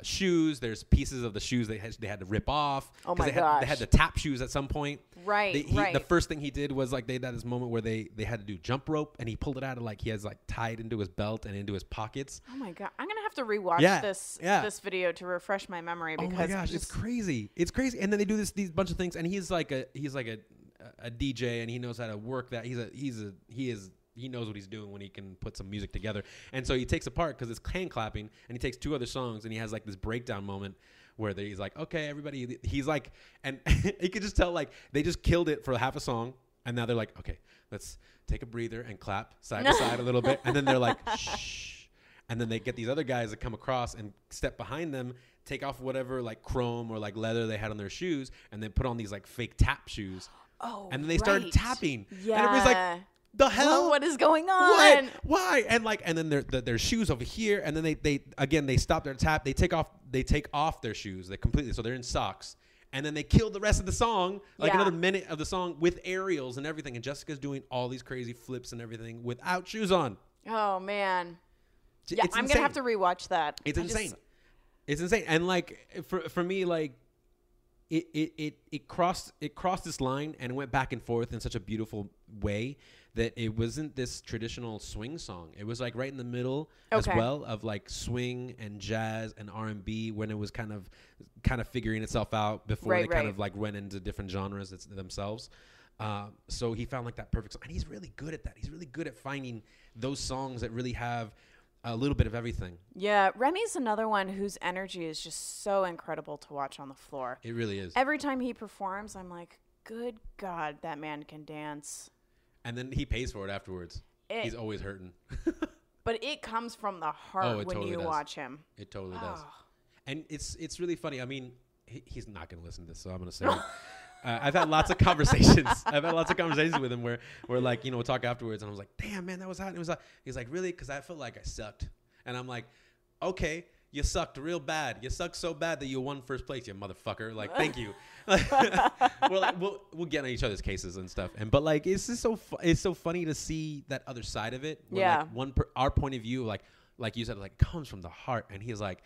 shoes. There's pieces of the shoes they had to rip off. Oh my gosh! They had the tap shoes at some point. Right. The first thing he did was like they had this moment where they had to do jump rope, and he pulled it out of like he has like tied into his belt and into his pockets. Oh my god! I'm gonna have to rewatch this video to refresh my memory because oh my gosh, it's crazy. It's crazy. And then they do these bunch of things, and he's like a DJ, and he knows how to work that. He knows what he's doing when he can put some music together. And so he takes apart because it's hand clapping, and he takes 2 other songs, and he has like this breakdown moment where he's like, okay, everybody, he's like, and you could just tell like they just killed it for half a song, and now they're like, okay, let's take a breather and clap side to side a little bit, and then they're like, shh, and then they get these other guys that come across and step behind them, take off whatever like chrome or like leather they had on their shoes, and then put on these like fake tap shoes. Oh, and then they started tapping. Yeah. And everybody's like, the hell? Well, what is going on? What? Why? And like, and then their shoes over here, and then they stop their tap. They take off their shoes. They completely, so they're in socks. And then they killed the rest of the song, like another minute of the song with aerials and everything. And Jessica's doing all these crazy flips and everything without shoes on. Oh man. Yeah, I'm gonna have to rewatch that. It's insane. It's insane. And like for me, like it crossed this line and went back and forth in such a beautiful way that it wasn't this traditional swing song. It was like right in the middle as well of like swing and jazz and R&B when it was kind of figuring itself out before they kind of like went into different genres themselves. So he found like that perfect song, and he's really good at that. He's really good at finding those songs that really have a little bit of everything. Yeah, Remy's another one whose energy is just so incredible to watch on the floor. It really is. Every time he performs, I'm like, good God, that man can dance. And then he pays for it afterwards. He's always hurting. But it comes from the heart when you watch him. It totally does. And it's really funny. I mean, he's not going to listen to this, so I'm going to say it. I've had lots of conversations. With him where like, we'll talk afterwards, and I was like, damn, man, that was hot. And it was like, he's like, really? Because I felt like I sucked. And I'm like, okay, you sucked real bad. You sucked so bad that you won first place, you motherfucker. Like, thank you. We'll get on each other's cases and stuff. But like, it's just it's so funny to see that other side of it. Where, like, our point of view, like you said, like comes from the heart. And he's like,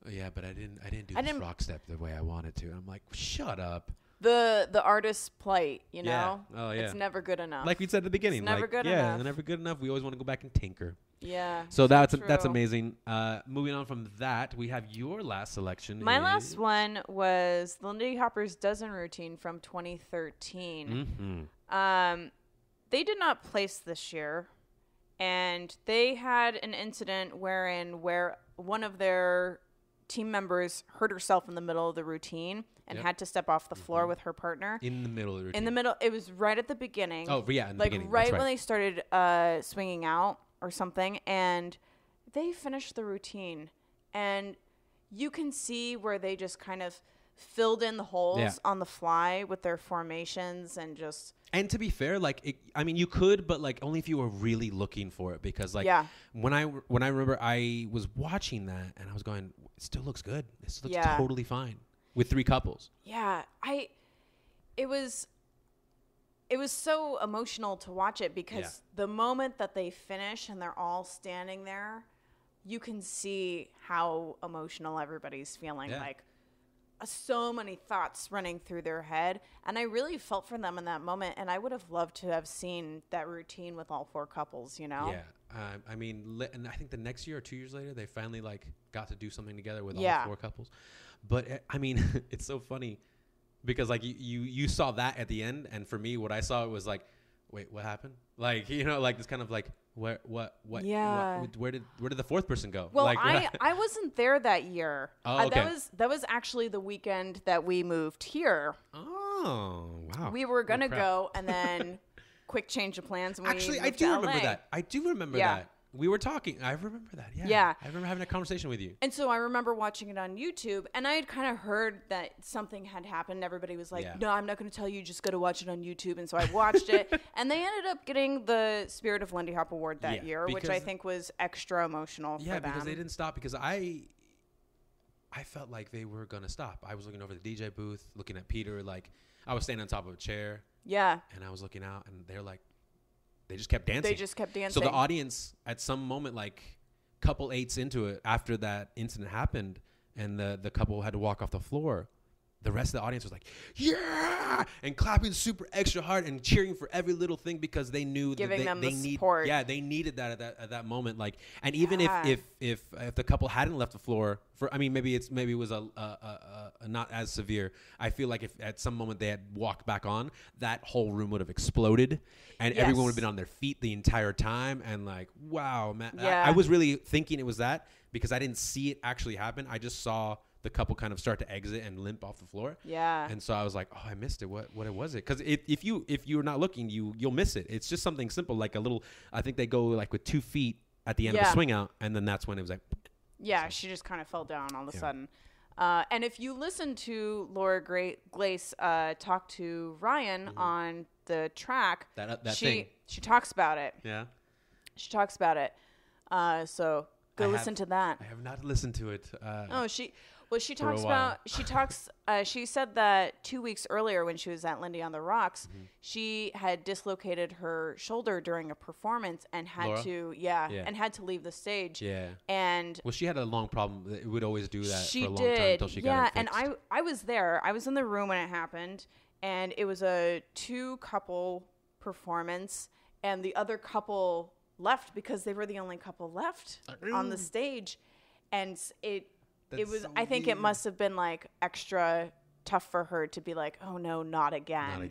oh, yeah, but I didn't do this rock step the way I wanted to. And I'm like, shut up. The artist's plight, you know? Yeah. Oh, yeah. It's never good enough. Like we said at the beginning. It's never good enough. Yeah, never good enough. We always want to go back and tinker. Yeah. So that's amazing. Moving on from that, we have your last selection. My last one was the Lindy Hopper's Dozen Routine from 2013. Mm-hmm. They did not place this year, and they had an incident where one of their team members hurt herself in the middle of the routine and had to step off the floor with her partner. In the middle of the routine. In the middle. It was right at the beginning. Oh, yeah, in the beginning. Right when they started swinging out or something. And they finished the routine. And you can see where they just kind of filled in the holes on the fly with their formations and just... And to be fair, like, I mean, you could, but like only if you were really looking for it, because like when I remember I was watching that and I was going, it still looks good. This looks totally fine with 3 couples. Yeah, it was so emotional to watch it because the moment that they finish and they're all standing there, you can see how emotional everybody's feeling. Yeah. Like, so many thoughts running through their head, and I really felt for them in that moment, and I would have loved to have seen that routine with all 4 couples, you know? Yeah. I mean, and I think the next year or 2 years later, they finally like got to do something together with all 4 couples. But I mean, it's so funny because like you saw that at the end, and for me, what I saw was like, wait, what happened? Like, you know, like this kind of like, where did the 4th person go? Well, like, I wasn't there that year. Oh, okay. That was actually the weekend that we moved here. Oh, wow. We were gonna go, and then quick change of plans. And actually, I do remember that. I do remember that. We were talking. I remember that. Yeah. I remember having a conversation with you. And so I remember watching it on YouTube, and I had kind of heard that something had happened. Everybody was like, no, I'm not going to tell you. Just go to watch it on YouTube. And so I watched it, and they ended up getting the Spirit of Lindy Hop Award that year, which I think was extra emotional for them. Yeah, because they didn't stop, because I felt like they were going to stop. I was looking over the DJ booth, looking at Peter. Like, I was standing on top of a chair. Yeah. And I was looking out, and they're like, they just kept dancing. So the audience, at some moment, like couple 8s into it, after that incident happened, and the couple had to walk off the floor, the rest of the audience was like, yeah, and clapping super extra hard and cheering for every little thing, because they knew that they need support. Yeah, they needed that at that moment. Like, and even if the couple hadn't left the floor for, I mean, maybe it was a not as severe. I feel like if at some moment they had walked back on, that whole room would have exploded, and everyone would have been on their feet the entire time. And like, wow, man, I was really thinking it was that, because I didn't see it actually happen. I just saw the couple kind of start to exit and limp off the floor. Yeah. And so I was like, oh, I missed it. What was it? Because if you're not looking, you'll miss it. It's just something simple, like a little, I think they go like with 2 feet at the end of the swing out, and then that's when it was like. Yeah, she just kind of fell down all of a sudden. And if you listen to Laura Glace talk to Ryan on the track, she talks about it. Yeah. She talks about it. So go listen to that. I have not listened to it. She talks about, she said that 2 weeks earlier when she was at Lindy on the Rocks, she had dislocated her shoulder during a performance and had to leave the stage. Yeah. And well, she had a long problem. It would always do that for a long time until she got it fixed. And I was there. I was in the room when it happened, and it was a 2-couple performance, and the other couple left because they were the only couple left on the stage. And it was, I think it must have been like extra tough for her to be like, oh no, not again.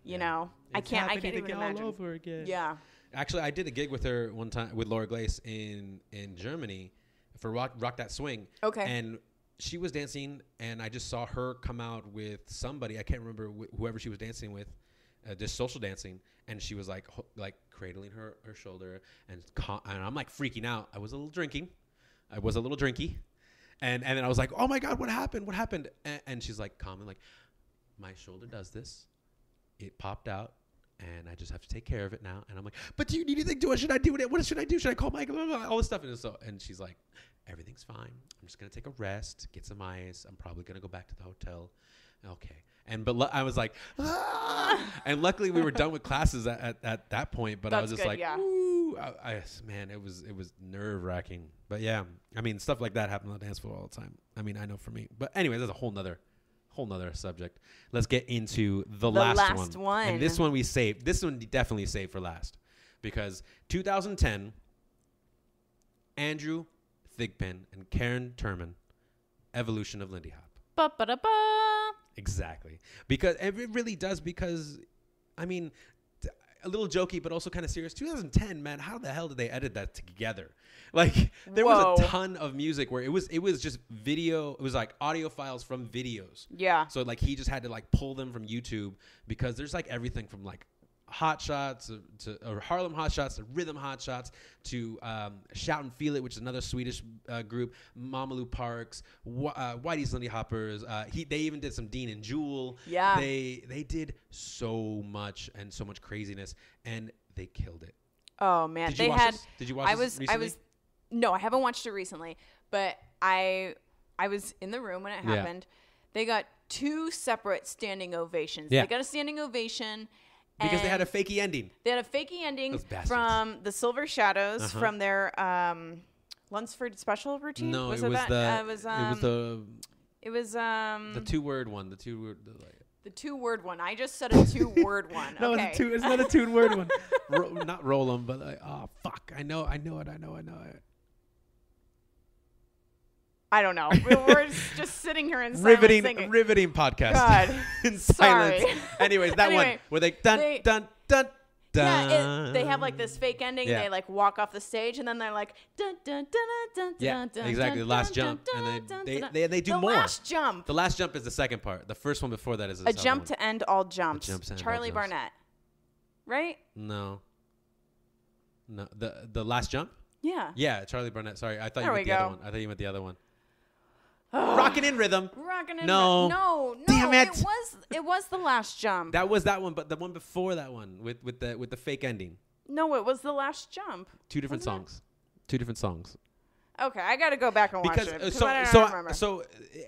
You know, I can't even imagine. All over again. Yeah. Actually, I did a gig with her one time, with Laura Glace in Germany for Rock That Swing. Okay. And she was dancing, and I just saw her come out with somebody. I can't remember whoever she was dancing with, just social dancing. And she was like cradling her shoulder, and I'm like freaking out. I was a little drinky. And then I was like, oh my God, what happened? What happened? And she's like, calmly, like, my shoulder does this. It popped out, and I just have to take care of it now. And I'm like, but do you need anything? What should I do with it? What should I do? Should I call Mike? All this stuff. And she's like, everything's fine. I'm just going to take a rest, get some ice. I'm probably going to go back to the hotel. Okay. But I was like, and luckily we were done with classes at that point. But I was just like, ooh. Man, it was nerve wracking. But yeah, I mean, stuff like that happens on the dance floor all the time. I mean, I know for me. But anyway, that's a whole nother subject. Let's get into the last one. And this one we saved. This one definitely saved for last, because 2010, Andrew Thigpen and Karen Turman, Evolution of Lindy Hop. Ba-ba-da-ba. Exactly. Because it really does, because, I mean, a little jokey, but also kind of serious. 2010, man, how the hell did they edit that together? Like there was a ton of music where it was just video. It was like audio files from videos. Yeah. So like he just had to like pull them from YouTube because there's like everything from like Hot Shots to Harlem Hot Shots to Rhythm Hot Shots to Shout and Feel It, which is another Swedish group. Mamamoo Parks, Whitey's Lindy Hoppers. They even did some Dean and Jewel. Yeah. They did so much and so much craziness, and they killed it. Oh man, Did you watch this recently? No, I haven't watched it recently, but I was in the room when it happened. They got 2 separate standing ovations. Yeah. They got a standing ovation. Because they had a fakey ending. They had a fakey ending from the Silver Shadows from their Lunsford special routine. No, was it was that? it was the 2-word one. The 2-word. The 2-word one. I just said a 2-word one. No, okay. it's not a 2-word one. Not roll 'em, but like, oh fuck, I know it. I don't know. We're just sitting here in silence singing. Riveting podcast. God. In silence. Sorry. Anyways, that one where they dun. Yeah, they have like this fake ending. Yeah. They like walk off the stage and then they're like dun dun dun dun yeah, dun. exactly. Dun, The last dun, jump, dun, and dun, they do the more. The last jump. The last jump is the second part. The first one before that is a jump to end all jumps. Charlie all jumps. Barnett, right? No. The last jump. Yeah. Yeah, Charlie Barnett. Sorry, I thought There you we meant the go. other one. I thought you meant the other one. Rockin' in Rhythm. Rockin' in No. Rhythm. No. Damn it. It was the last jump. That was that one, but the one before that one with the fake ending. No, it was the last jump. 2 different Wasn't songs. 2 different songs. Okay, I got to go back and watch it because I don't remember.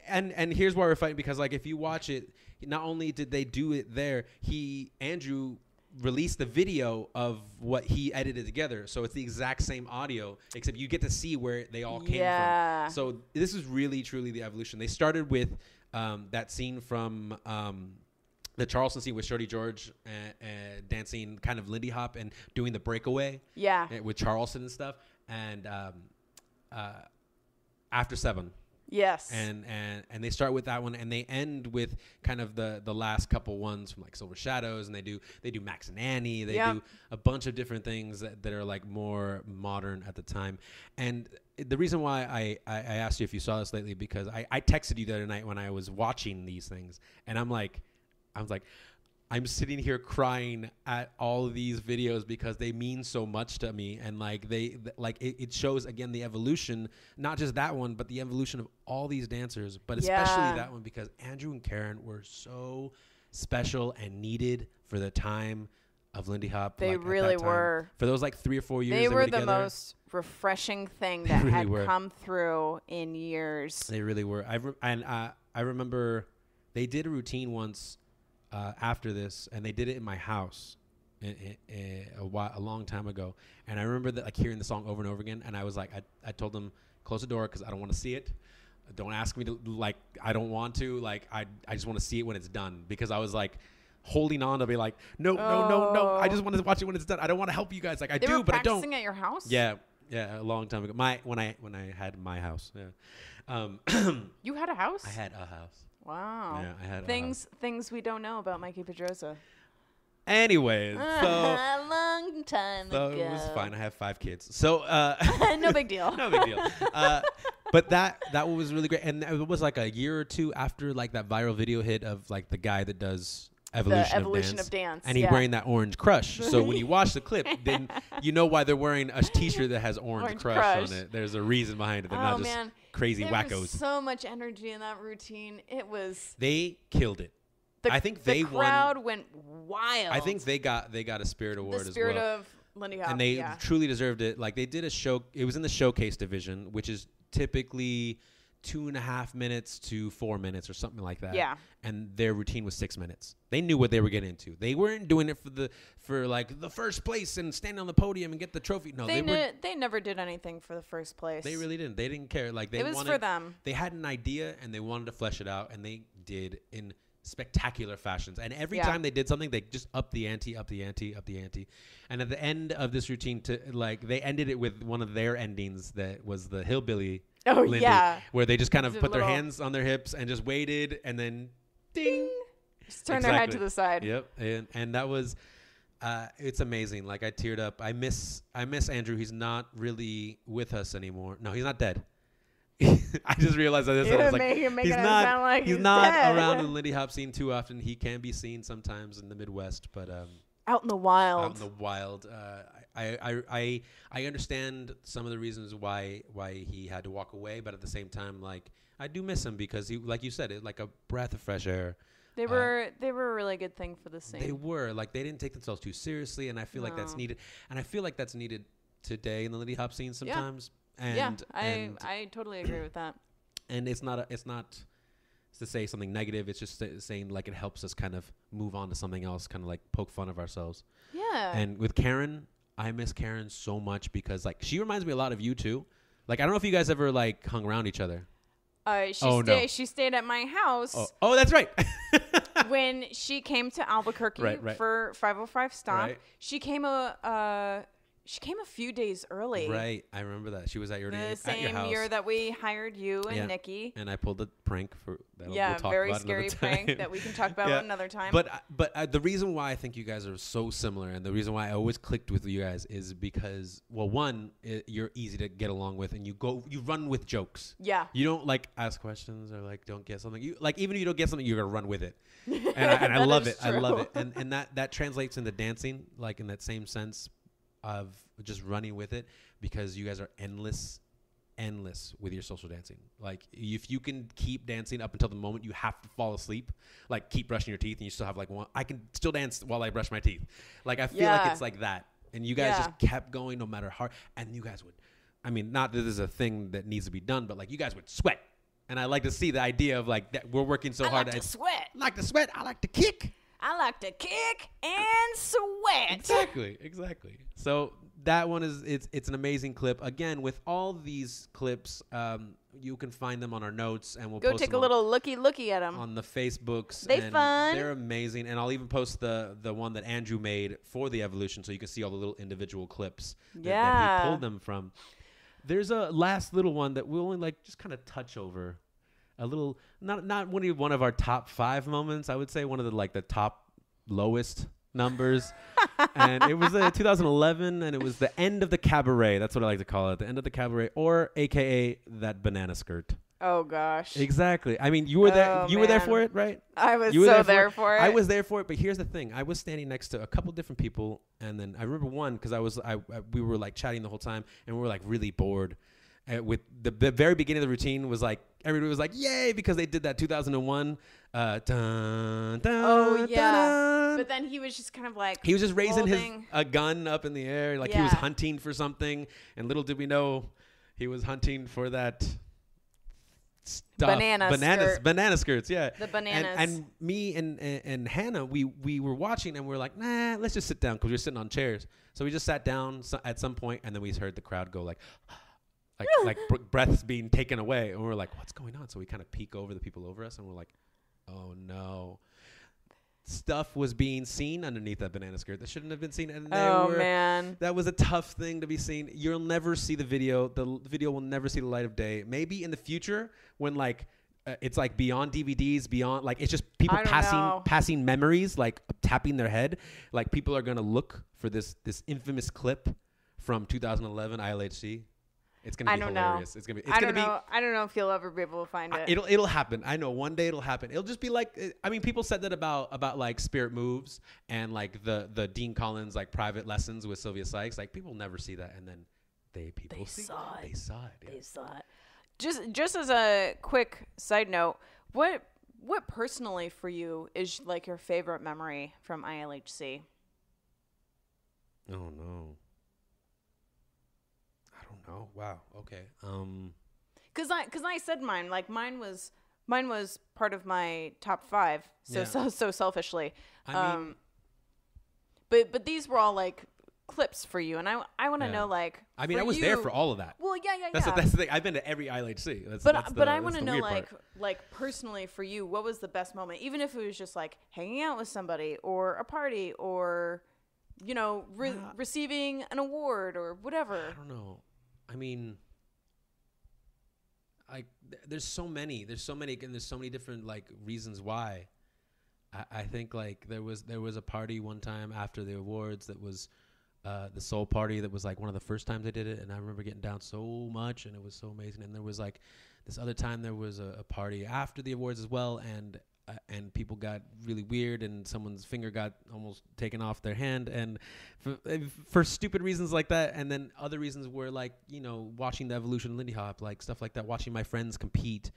And here's why we're fighting, because like if you watch it, not only did they do it there, Andrew released the video of what he edited together, so it's the exact same audio except you get to see where they all came from. So this is really truly the evolution. They started with that scene from the Charleston scene with Shorty George dancing kind of Lindy Hop and doing the breakaway with Charleston and stuff, and After 7. Yes. And they start with that one, and they end with kind of the last couple ones from like Silver Shadows, and they do Max and Annie. They do a bunch of different things that are like more modern at the time. And the reason why I asked you if you saw this lately, because I texted you the other night when I was watching these things, and I was like, I'm sitting here crying at all of these videos because they mean so much to me, and like it shows again the evolution, not just that one, but the evolution of all these dancers, but especially that one, because Andrew and Karen were so special and needed for the time of Lindy Hop. They really were. For those like 3 or 4 years, they were together, the most refreshing thing that had come through in years. They really were. I remember they did a routine once. After this, and they did it in my house a long time ago, and I remember that like hearing the song over and over again, and I was like, I told them, close the door because I don't want to see it. Don't ask me to, like, I don't want to, like, I just want to see it when it's done, because I was like holding on to be like, no, I just want to watch it when it's done. I don't want to help you guys, like I do, but I don't. They were practicing at your house? Yeah, a long time ago. When I had my house, yeah. You had a house? I had a house. Wow. Yeah, I had things we don't know about Mikey Pedrosa. Anyways, so a long time ago. It was fine. I have 5 kids, so no big deal. No big deal. But that was really great, and it was like a year or 2 after like that viral video hit of like the guy that does Evolution of Dance, and he's wearing that orange Crush. So when you watch the clip, then you know why they're wearing a T-shirt that has orange crush on it. There's a reason behind it. They're not just crazy wackos. There was so much energy in that routine. They killed it. I think they won. The crowd went wild. I think they got a Spirit Award as well. The Spirit of Lindy Hop. And they truly deserved it. Like they did a show. It was in the showcase division, which is typically 2.5 minutes to 4 minutes or something like that. Yeah. And their routine was 6 minutes. They knew what they were getting into. They weren't doing it for like the first place and stand on the podium and get the trophy. No, they never did anything for the first place. They really didn't. They didn't care. Like it was for them. They had an idea and they wanted to flesh it out, and they did in spectacular fashions. And every time they did something, they just upped the ante. And at the end of this routine, they ended it with one of their endings that was the hillbilly. Oh, Lindy, yeah. where they just kind of put their hands on their hips and just waited, and then ding. Just turn their head to the side. Yep. And that was, It's amazing. Like I teared up. I miss Andrew. He's not really with us anymore. No, he's not dead. I just realized that he's not dead. around in the Lindy Hop scene too often. He can be seen sometimes in the Midwest, but out in the wild. Out in the wild. I understand some of the reasons why he had to walk away, but at the same time, like I do miss him because he, like you said, it like a breath of fresh air. They were a really good thing for the scene. They were like they didn't take themselves too seriously, and I feel like that's needed. And I feel like that's needed today in the Lindy Hop scene sometimes. Yeah. I totally agree with that. And it's not to say something negative. It's just saying like it helps us kind of move on to something else, kind of like poke fun of ourselves. Yeah. And with Karen, I miss Karen so much because like she reminds me a lot of you too. Like I don't know if you guys ever like hung around each other. She stayed at my house. Oh, that's right. When she came to Albuquerque for 505 Stomp, she came a few days early. Right, I remember that. She was at your the same year that we hired you and Nikki. And I pulled a prank for that. Yeah, we'll very scary prank that we can talk about another time. But the reason why I think you guys are so similar, and the reason why I always clicked with you guys is because, well, one, you're easy to get along with, and you run with jokes. Yeah. You don't like ask questions or like don't get something. You like even if you don't get something, you're gonna run with it. And I love it. True. I love it. And that translates into dancing, like in that same sense of just running with it, because you guys are endless with your social dancing. Like if you can keep dancing up until the moment you have to fall asleep, like keep brushing your teeth and you still have like one, I can still dance while I brush my teeth. Like I feel like it's like that. And you guys just kept going no matter how, and you guys would, I mean, not that this is a thing that needs to be done, but like you guys would sweat. And I like to see the idea of like that we're working so hard. I like to sweat. I like to sweat. I like to kick. I like to kick and sweat. Exactly. So that one is it's an amazing clip. Again, with all these clips, you can find them on our notes, and we'll go post take a little looky at them on the Facebooks. Fun. They're amazing, and I'll even post the one that Andrew made for the Evolution, so you can see all the little individual clips that he pulled them from. There's a last little one that we'll only like just kind of touch over. A little, not one of our top 5 moments. I would say one of the top lowest numbers. And it was 2011, and it was the end of the cabaret. That's what I like to call it, the end of the cabaret, or AKA that banana skirt. Oh gosh. Exactly. I mean, you were there. You were there for it, right? I was so there for it. I was there for it, but here's the thing: I was standing next to a couple different people, and then I remember one because we were like chatting the whole time, and we were like really bored. With the very beginning of the routine was like everybody was like yay because they did that 2001 dun, dun, oh yeah dun. But then he was just kind of like he was just raising a gun up in the air like he was hunting for something, and little did we know he was hunting for that stuff. banana skirts, yeah, the bananas. And me and Hannah, we were watching, and we were like, nah, let's just sit down because we were sitting on chairs. So we just sat down at some point, and then we heard the crowd go like breaths being taken away, and we were like, what's going on? So we kind of peek over the people over us, and we're like, oh no, stuff was being seen underneath that banana skirt that shouldn't have been seen. And man, that was a tough thing to be seen. You'll never see the video. The video will never see the light of day. Maybe in the future when like it's like beyond DVDs, beyond like it's just people passing memories, like tapping their head. Like people are gonna look for this infamous clip from 2011 ILHC. It's gonna be hilarious. It's gonna be. I don't know if you'll ever be able to find it. It'll happen. I know one day it'll happen. It'll just be like. I mean, people said that about like Spirit Moves and like the Dean Collins like private lessons with Sylvia Sykes. Like people never see that, and then they saw it. They saw it. Just as a quick side note, what personally for you is like your favorite memory from ILHC? Oh no. Oh wow. Okay. Cause I said mine. Like mine was part of my top 5. So selfishly. I mean, but these were all like clips for you, and I want to know like. I mean, I was there for all of that. Well, yeah. That's the thing. I've been to every ILHC. But I want to know like personally for you, what was the best moment? Even if it was just like hanging out with somebody or a party or, you know, receiving an award or whatever. I don't know. I mean, there's so many, and there's so many different like reasons why. I think like there was a party one time after the awards that was the soul party that was like one of the first times I did it, and I remember getting down so much, and it was so amazing. And there was like this other time there was a party after the awards as well, and people got really weird, and someone's finger got almost taken off their hand, and for stupid reasons like that. And then other reasons were like, you know, watching the evolution of Lindy Hop, like stuff like that, watching my friends compete.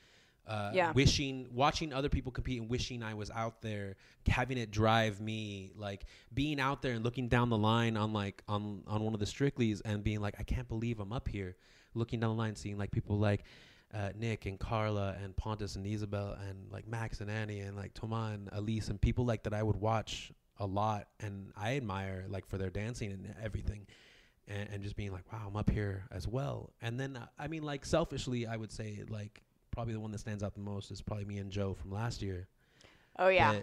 Watching other people compete and wishing I was out there, having it drive me, like being out there and looking down the line on like on one of the Strickleys and being like, I can't believe I'm up here, looking down the line, seeing like people like Nick and Carla and Pontus and Isabel and like Max and Annie and like Toma and Elise and people like that I would watch a lot and I admire like for their dancing and everything. And just being like, wow, I'm up here as well. And then, I mean, like selfishly, I would say like, probably the one that stands out the most is probably me and Joe from last year. Oh yeah.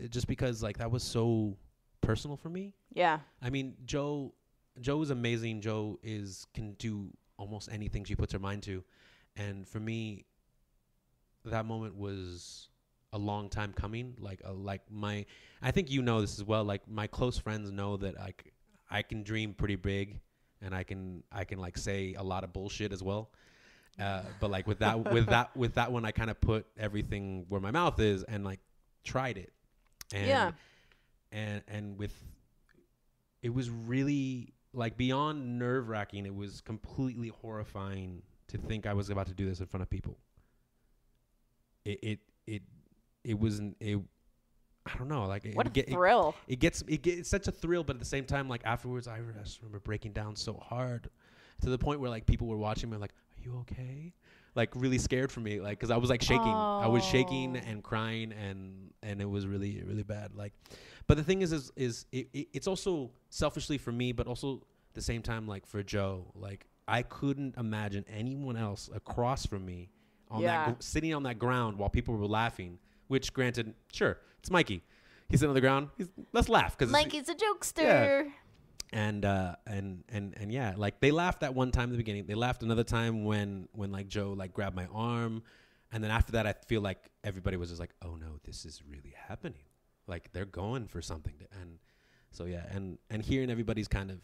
Just because like that was so personal for me. Yeah. I mean, Joe is amazing. Joe can do almost anything she puts her mind to. And for me, that moment was a long time coming. I think you know this as well. Like my close friends know that I can dream pretty big and I can like say a lot of bullshit as well. But like with that one, I kind of put everything where my mouth is and like tried it. And, and with, it was really like beyond nerve wracking. It was completely horrifying to think I was about to do this in front of people. It wasn't, I don't know. Like what a thrill. It gets such a thrill. But at the same time, like afterwards, I just remember breaking down so hard to the point where like people were watching me like, you okay? Like really scared for me, like because I was like shaking. I was shaking and crying, and it was really, really bad. Like, but the thing is it's also selfishly for me, but also at the same time like for Joe. Like I couldn't imagine anyone else across from me on sitting on that ground while people were laughing. Which, granted, sure, it's Mikey. He's sitting on the ground. Let's laugh because Mikey's a jokester. Yeah. And yeah, like they laughed that one time in the beginning. They laughed another time when like Joe like grabbed my arm, and then after that, I feel like everybody was just like, "Oh no, this is really happening." Like they're going for something, and so yeah, and hearing everybody's kind of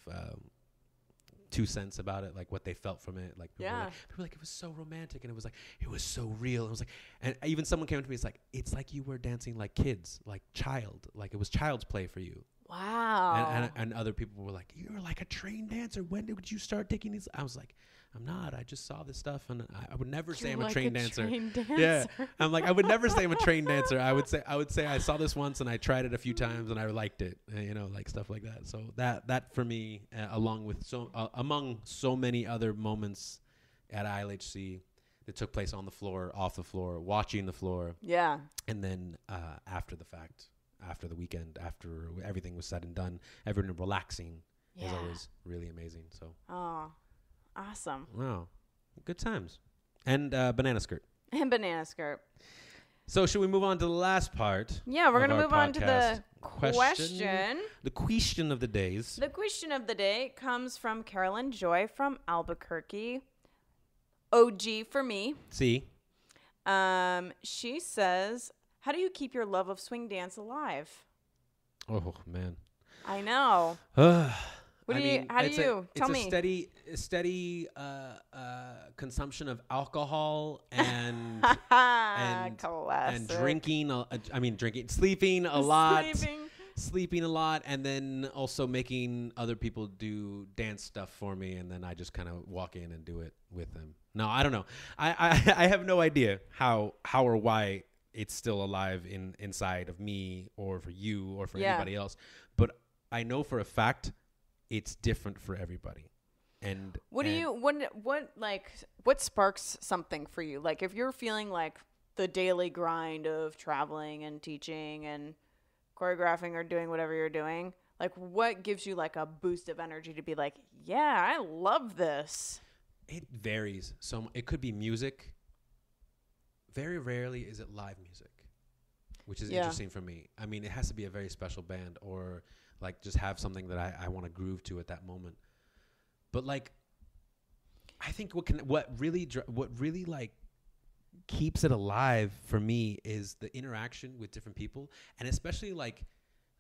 2 cents about it, like what they felt from it, like people were like, it was so romantic, and it was so real. It was like, and even someone came up to me, it's like you were dancing like kids, like it was child's play for you. Wow. And other people were like, you're like a trained dancer. When did you start taking these? I was like, I'm not. I just saw this stuff, and I would never say I'm a trained dancer. Yeah, I'm like, I would never say I'm a trained dancer. I would say I saw this once and I tried it a few times and I liked it. You know, like stuff like that. So that for me, along with among so many other moments at ILHC that took place on the floor, off the floor, watching the floor. Yeah. And then after the fact. After the weekend, after everything was said and done, everyone relaxing is always really amazing. So, awesome! Wow, good times, and banana skirt. And banana skirt. So, should we move on to the last part? Yeah, we're gonna move on to the question. The question of the days. The question of the day comes from Carolyn Joy from Albuquerque. OG for me. See. She says, how do you keep your love of swing dance alive? Oh, man. I know. How do you tell me? It's a steady consumption of alcohol and and drinking. Sleeping a lot. Sleeping a lot, and then also making other people do dance stuff for me, and then I just kind of walk in and do it with them. No, I don't know. I have no idea how or why it's still alive inside of me or for you or for anybody else. But I know for a fact it's different for everybody. And what sparks something for you? Like if you're feeling like the daily grind of traveling and teaching and choreographing or doing whatever you're doing, like what gives you like a boost of energy to be like, yeah, I love this? It varies. So it could be music. Very rarely is it live music, which is interesting for me. I mean, it has to be a very special band or like just have something that I want to groove to at that moment. But like, I think what really like keeps it alive for me is the interaction with different people, and especially like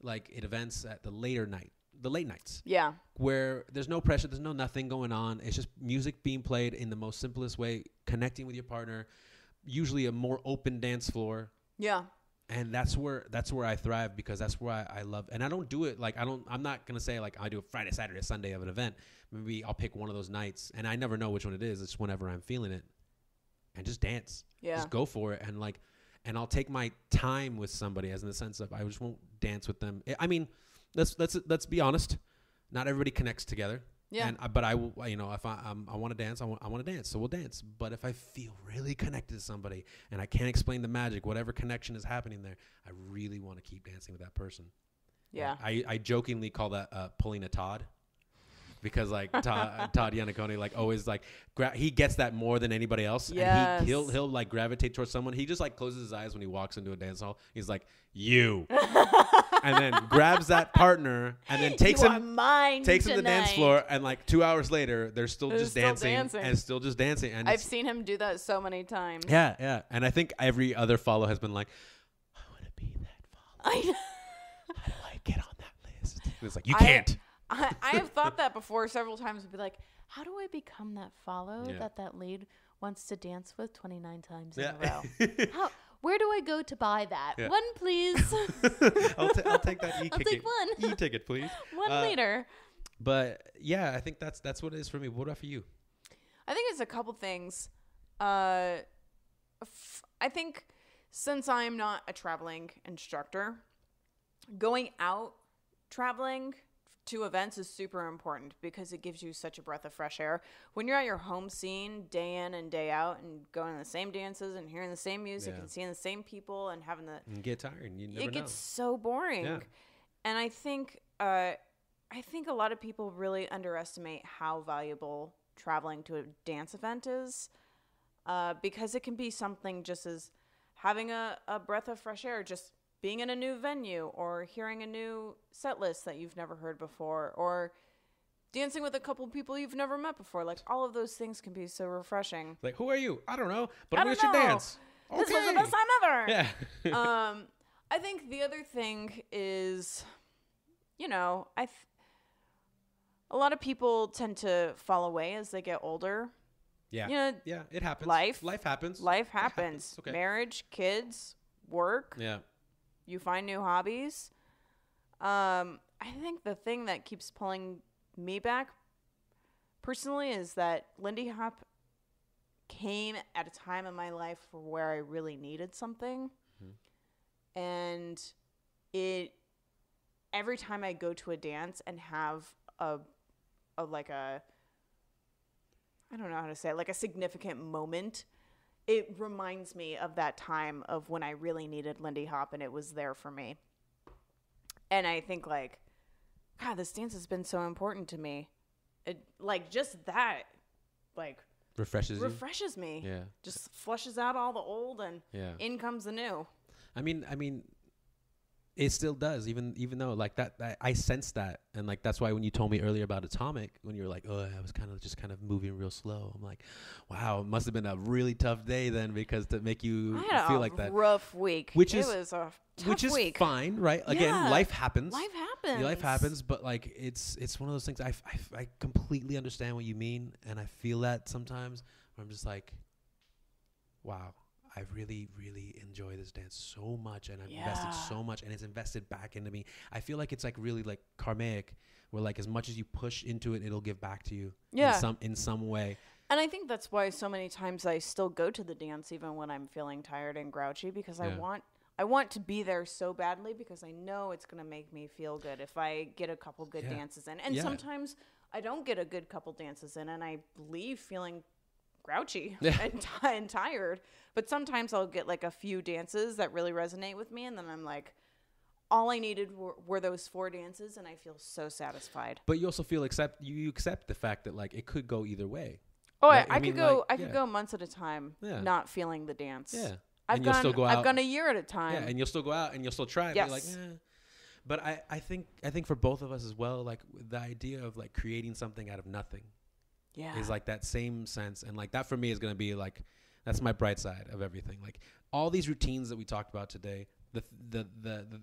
at events at the late nights. Yeah. Where there's no pressure, there's no nothing going on. It's just music being played in the most simplest way, connecting with your partner, usually a more open dance floor. Yeah. And that's where I thrive, because that's where I love. And I don't do it like I'm not going to say like I do a Friday, Saturday, Sunday of an event. Maybe I'll pick one of those nights, and I never know which one it is. It's whenever I'm feeling it, and just dance. Yeah. Just go for it. And I'll take my time with somebody, as in the sense of I just won't dance with them. I mean, let's be honest. Not everybody connects together. Yeah. But I will, if I want to dance, I want to dance. So we'll dance. But if I feel really connected to somebody and I can't explain the magic, whatever connection is happening there, I really want to keep dancing with that person. Yeah. I jokingly call that pulling a Todd. Because like Todd Yannicone, like always like he gets that more than anybody else. Yes. And he'll like gravitate towards someone. He just like closes his eyes when he walks into a dance hall. He's like, you. And then grabs that partner and then takes him to the dance floor. And like 2 hours later, they're still just dancing and still just dancing. And I've seen him do that so many times. Yeah, yeah. And I think every other follow has been like, I want to be that follow. I know. How do I get on that list? And it's like, you can't. I have thought that before several times. Would be like, how do I become that follow that lead wants to dance with 29 times in a row? Where do I go to buy that? Yeah. One, please. I'll take that e-ticket. I'll take one. E-ticket, please. 1 liter. But yeah, I think that's what it is for me. What about for you? I think it's a couple things. I think since I'm not a traveling instructor, going out traveling to events is super important because it gives you such a breath of fresh air. When you're at your home scene day in and day out and going to the same dances and hearing the same music and seeing the same people and having and get tired. You never know. It gets so boring. Yeah. And I think a lot of people really underestimate how valuable traveling to a dance event is, because it can be something just as having a breath of fresh air, just being in a new venue or hearing a new set list that you've never heard before, or dancing with a couple of people you've never met before. Like, all of those things can be so refreshing. Like, who are you? I don't know, but we should dance. Okay. This was the best time ever. Yeah. I think the other thing is, a lot of people tend to fall away as they get older. Yeah. Yeah, it happens. Life happens. Life happens. Okay. Marriage, kids, work. Yeah. You find new hobbies. I think the thing that keeps pulling me back personally is that Lindy Hop came at a time in my life where I really needed something. Mm-hmm. And every time I go to a dance and have I don't know how to say it, like a significant moment, it reminds me of that time of when I really needed Lindy Hop and it was there for me. And I think like, God, this dance has been so important to me. It, like, just that, like, refreshes me. Yeah. Just flushes out all the old and in comes the new. I mean, it still does, even though like that I sense that, and like that's why when you told me earlier about Atomic, when you were like, oh, I was kind of moving real slow, I'm like, wow, it must have been a really tough day then, because to make you feel like that. Rough week. Which was a tough week. Fine, right? Again, life happens. Life happens, but like it's one of those things. I completely understand what you mean, and I feel that sometimes where I'm just like, wow. I really, really enjoy this dance so much, and I've invested so much, and it's invested back into me. I feel like it's like really like karmic, where like as much as you push into it, it'll give back to you in some way. And I think that's why so many times I still go to the dance even when I'm feeling tired and grouchy, because I want to be there so badly, because I know it's going to make me feel good if I get a couple good dances in. And sometimes I don't get a good couple dances in, and I leave feeling grouchy and tired. But sometimes I'll get like a few dances that really resonate with me, and then I'm like, all I needed were those 4 dances, and I feel so satisfied. But you also feel accept the fact that like it could go either way. Oh, right? I could go months at a time not feeling the dance. Yeah. I've gone a year at a time. Yeah, and you'll still go out and you'll still try it. Yes. But you're like, But I think for both of us as well, like the idea of like creating something out of nothing is like that same sense. And like that for me is going to be like That's my bright side of everything. Like all these routines that we talked about today, the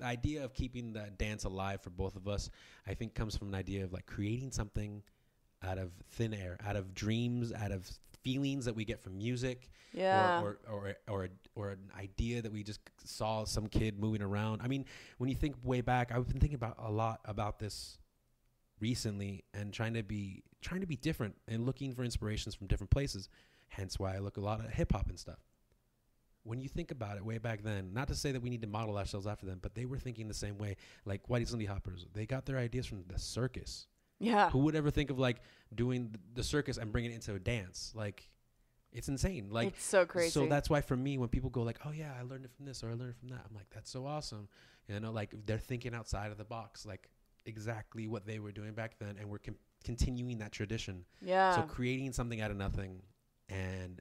idea of keeping that dance alive for both of us, I think comes from an idea of like creating something out of thin air, out of dreams, out of feelings that we get from music, or an idea that we just saw some kid moving around. I mean, when you think way back, I've been thinking about a lot about this recently and trying to be different and looking for inspirations from different places. Hence why I look a lot at hip hop and stuff. When you think about it way back then, not to say that we need to model ourselves after them, but they were thinking the same way. Like Whitey's Lindy Hoppers, they got their ideas from the circus. Yeah. Who would ever think of like doing the circus and bringing it into a dance? Like, it's insane. Like, it's so crazy. So that's why for me, when people go like, oh yeah, I learned it from this or I learned it from that, I'm like, that's so awesome. You know, like they're thinking outside of the box, like exactly what they were doing back then. And we're continuing that tradition. Yeah. So creating something out of nothing and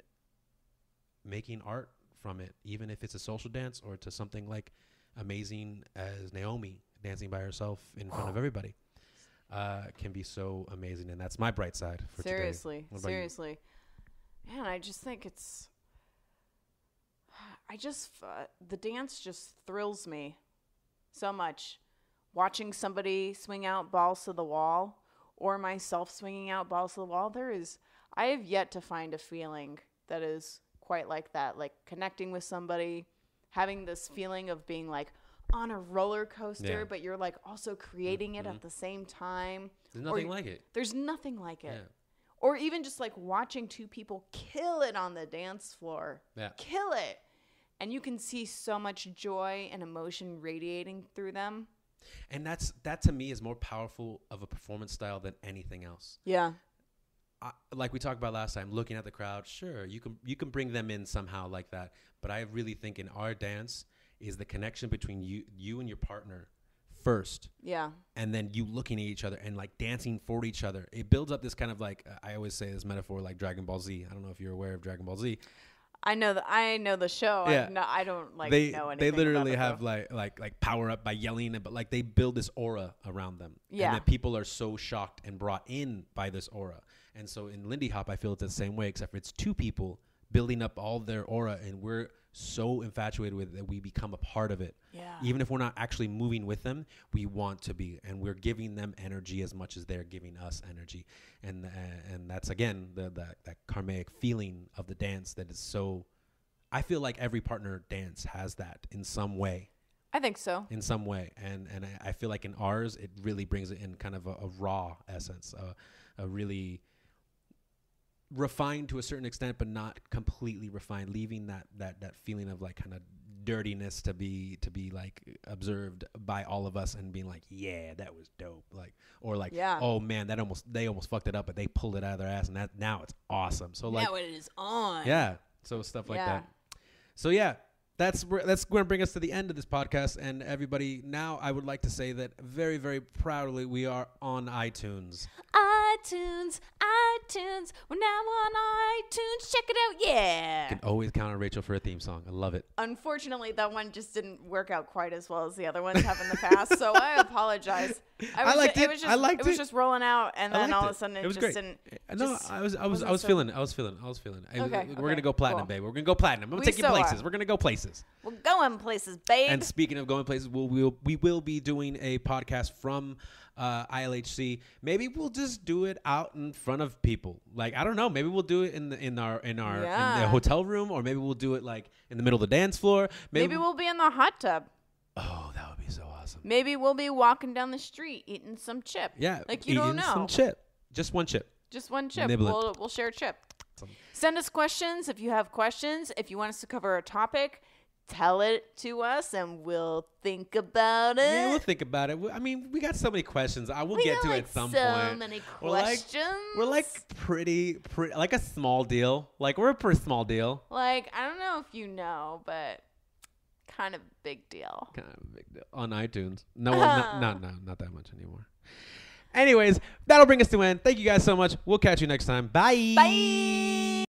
making art from it, even if it's a social dance or to something like amazing as Naomi dancing by herself in front of everybody, can be so amazing. And that's my bright side for today. Seriously. Man, I just think the dance just thrills me so much. Watching somebody swing out balls to the wall or myself swinging out balls to the wall, I have yet to find a feeling that is quite like that. Like connecting with somebody, having this feeling of being like on a roller coaster, but you're like also creating it at the same time. There's nothing like it. There's nothing like it. Yeah. Or even just like watching two people kill it on the dance floor. Yeah. Kill it. And you can see so much joy and emotion radiating through them. And that to me is more powerful of a performance style than anything else. Yeah. Like we talked about last time, looking at the crowd, sure, you can bring them in somehow like that. But I really think in our dance is the connection between you and your partner first. Yeah. And then you looking at each other and like dancing for each other. It builds up this kind of like, I always say this metaphor like Dragon Ball Z. I don't know if you're aware of Dragon Ball Z. I know the show. Yeah. I don't like know anything. They literally about have like power up by yelling, but like they build this aura around them. Yeah. And that people are so shocked and brought in by this aura. And so in Lindy Hop, I feel it's the same way, except for it's two people building up all their aura, and we're so infatuated with it that we become a part of it. Yeah. Even if we're not actually moving with them, we want to be, and we're giving them energy as much as they're giving us energy. And that's again that karmic feeling of the dance that is so. I feel like every partner dance has that in some way. I think so. In some way, and I feel like in ours, it really brings it in kind of a raw essence, a really refined to a certain extent, but not completely refined, leaving that feeling of like kind of dirtiness to be like observed by all of us and being like, yeah, that was dope. Like, or like, oh man, they almost fucked it up, but they pulled it out of their ass, and that now it's awesome. So like, now it is on. Yeah. So stuff like that. So yeah, that's going to bring us to the end of this podcast. And everybody, now I would like to say that very, very proudly we are on iTunes. We're now on iTunes. Check it out. Yeah. You can always count on Rachel for a theme song. I love it. Unfortunately, that one just didn't work out quite as well as the other ones have in the past. So I apologize. I liked it. It was just rolling out, and then all of a sudden it just great. didn't. No, I was feeling it. Okay, we're gonna go platinum, babe. We're gonna go platinum. I'm gonna take you places. We're gonna go places. We're going places, babe. And speaking of going places, we will be doing a podcast from ILHC. Maybe we'll just do it out in front of people. Like, I don't know. Maybe we'll do it in the hotel room, or maybe we'll do it like in the middle of the dance floor. Maybe we'll be in the hot tub. Oh, that would be so awesome. Maybe we'll be walking down the street eating some chip. Yeah, like you don't know. Some chip. Just one chip. Just one chip. We'll share a chip. Send us questions if you have questions. If you want us to cover a topic, tell it to us and we'll think about it. Yeah, we'll think about it. I mean, we got so many questions. I will get to it at some point. So many questions. We're like pretty like a small deal. Like, we're a pretty small deal. Like, I don't know if you know, but kind of big deal. Kind of a big deal. On iTunes. No, not that much anymore. Anyways, that'll bring us to end. Thank you guys so much. We'll catch you next time. Bye. Bye.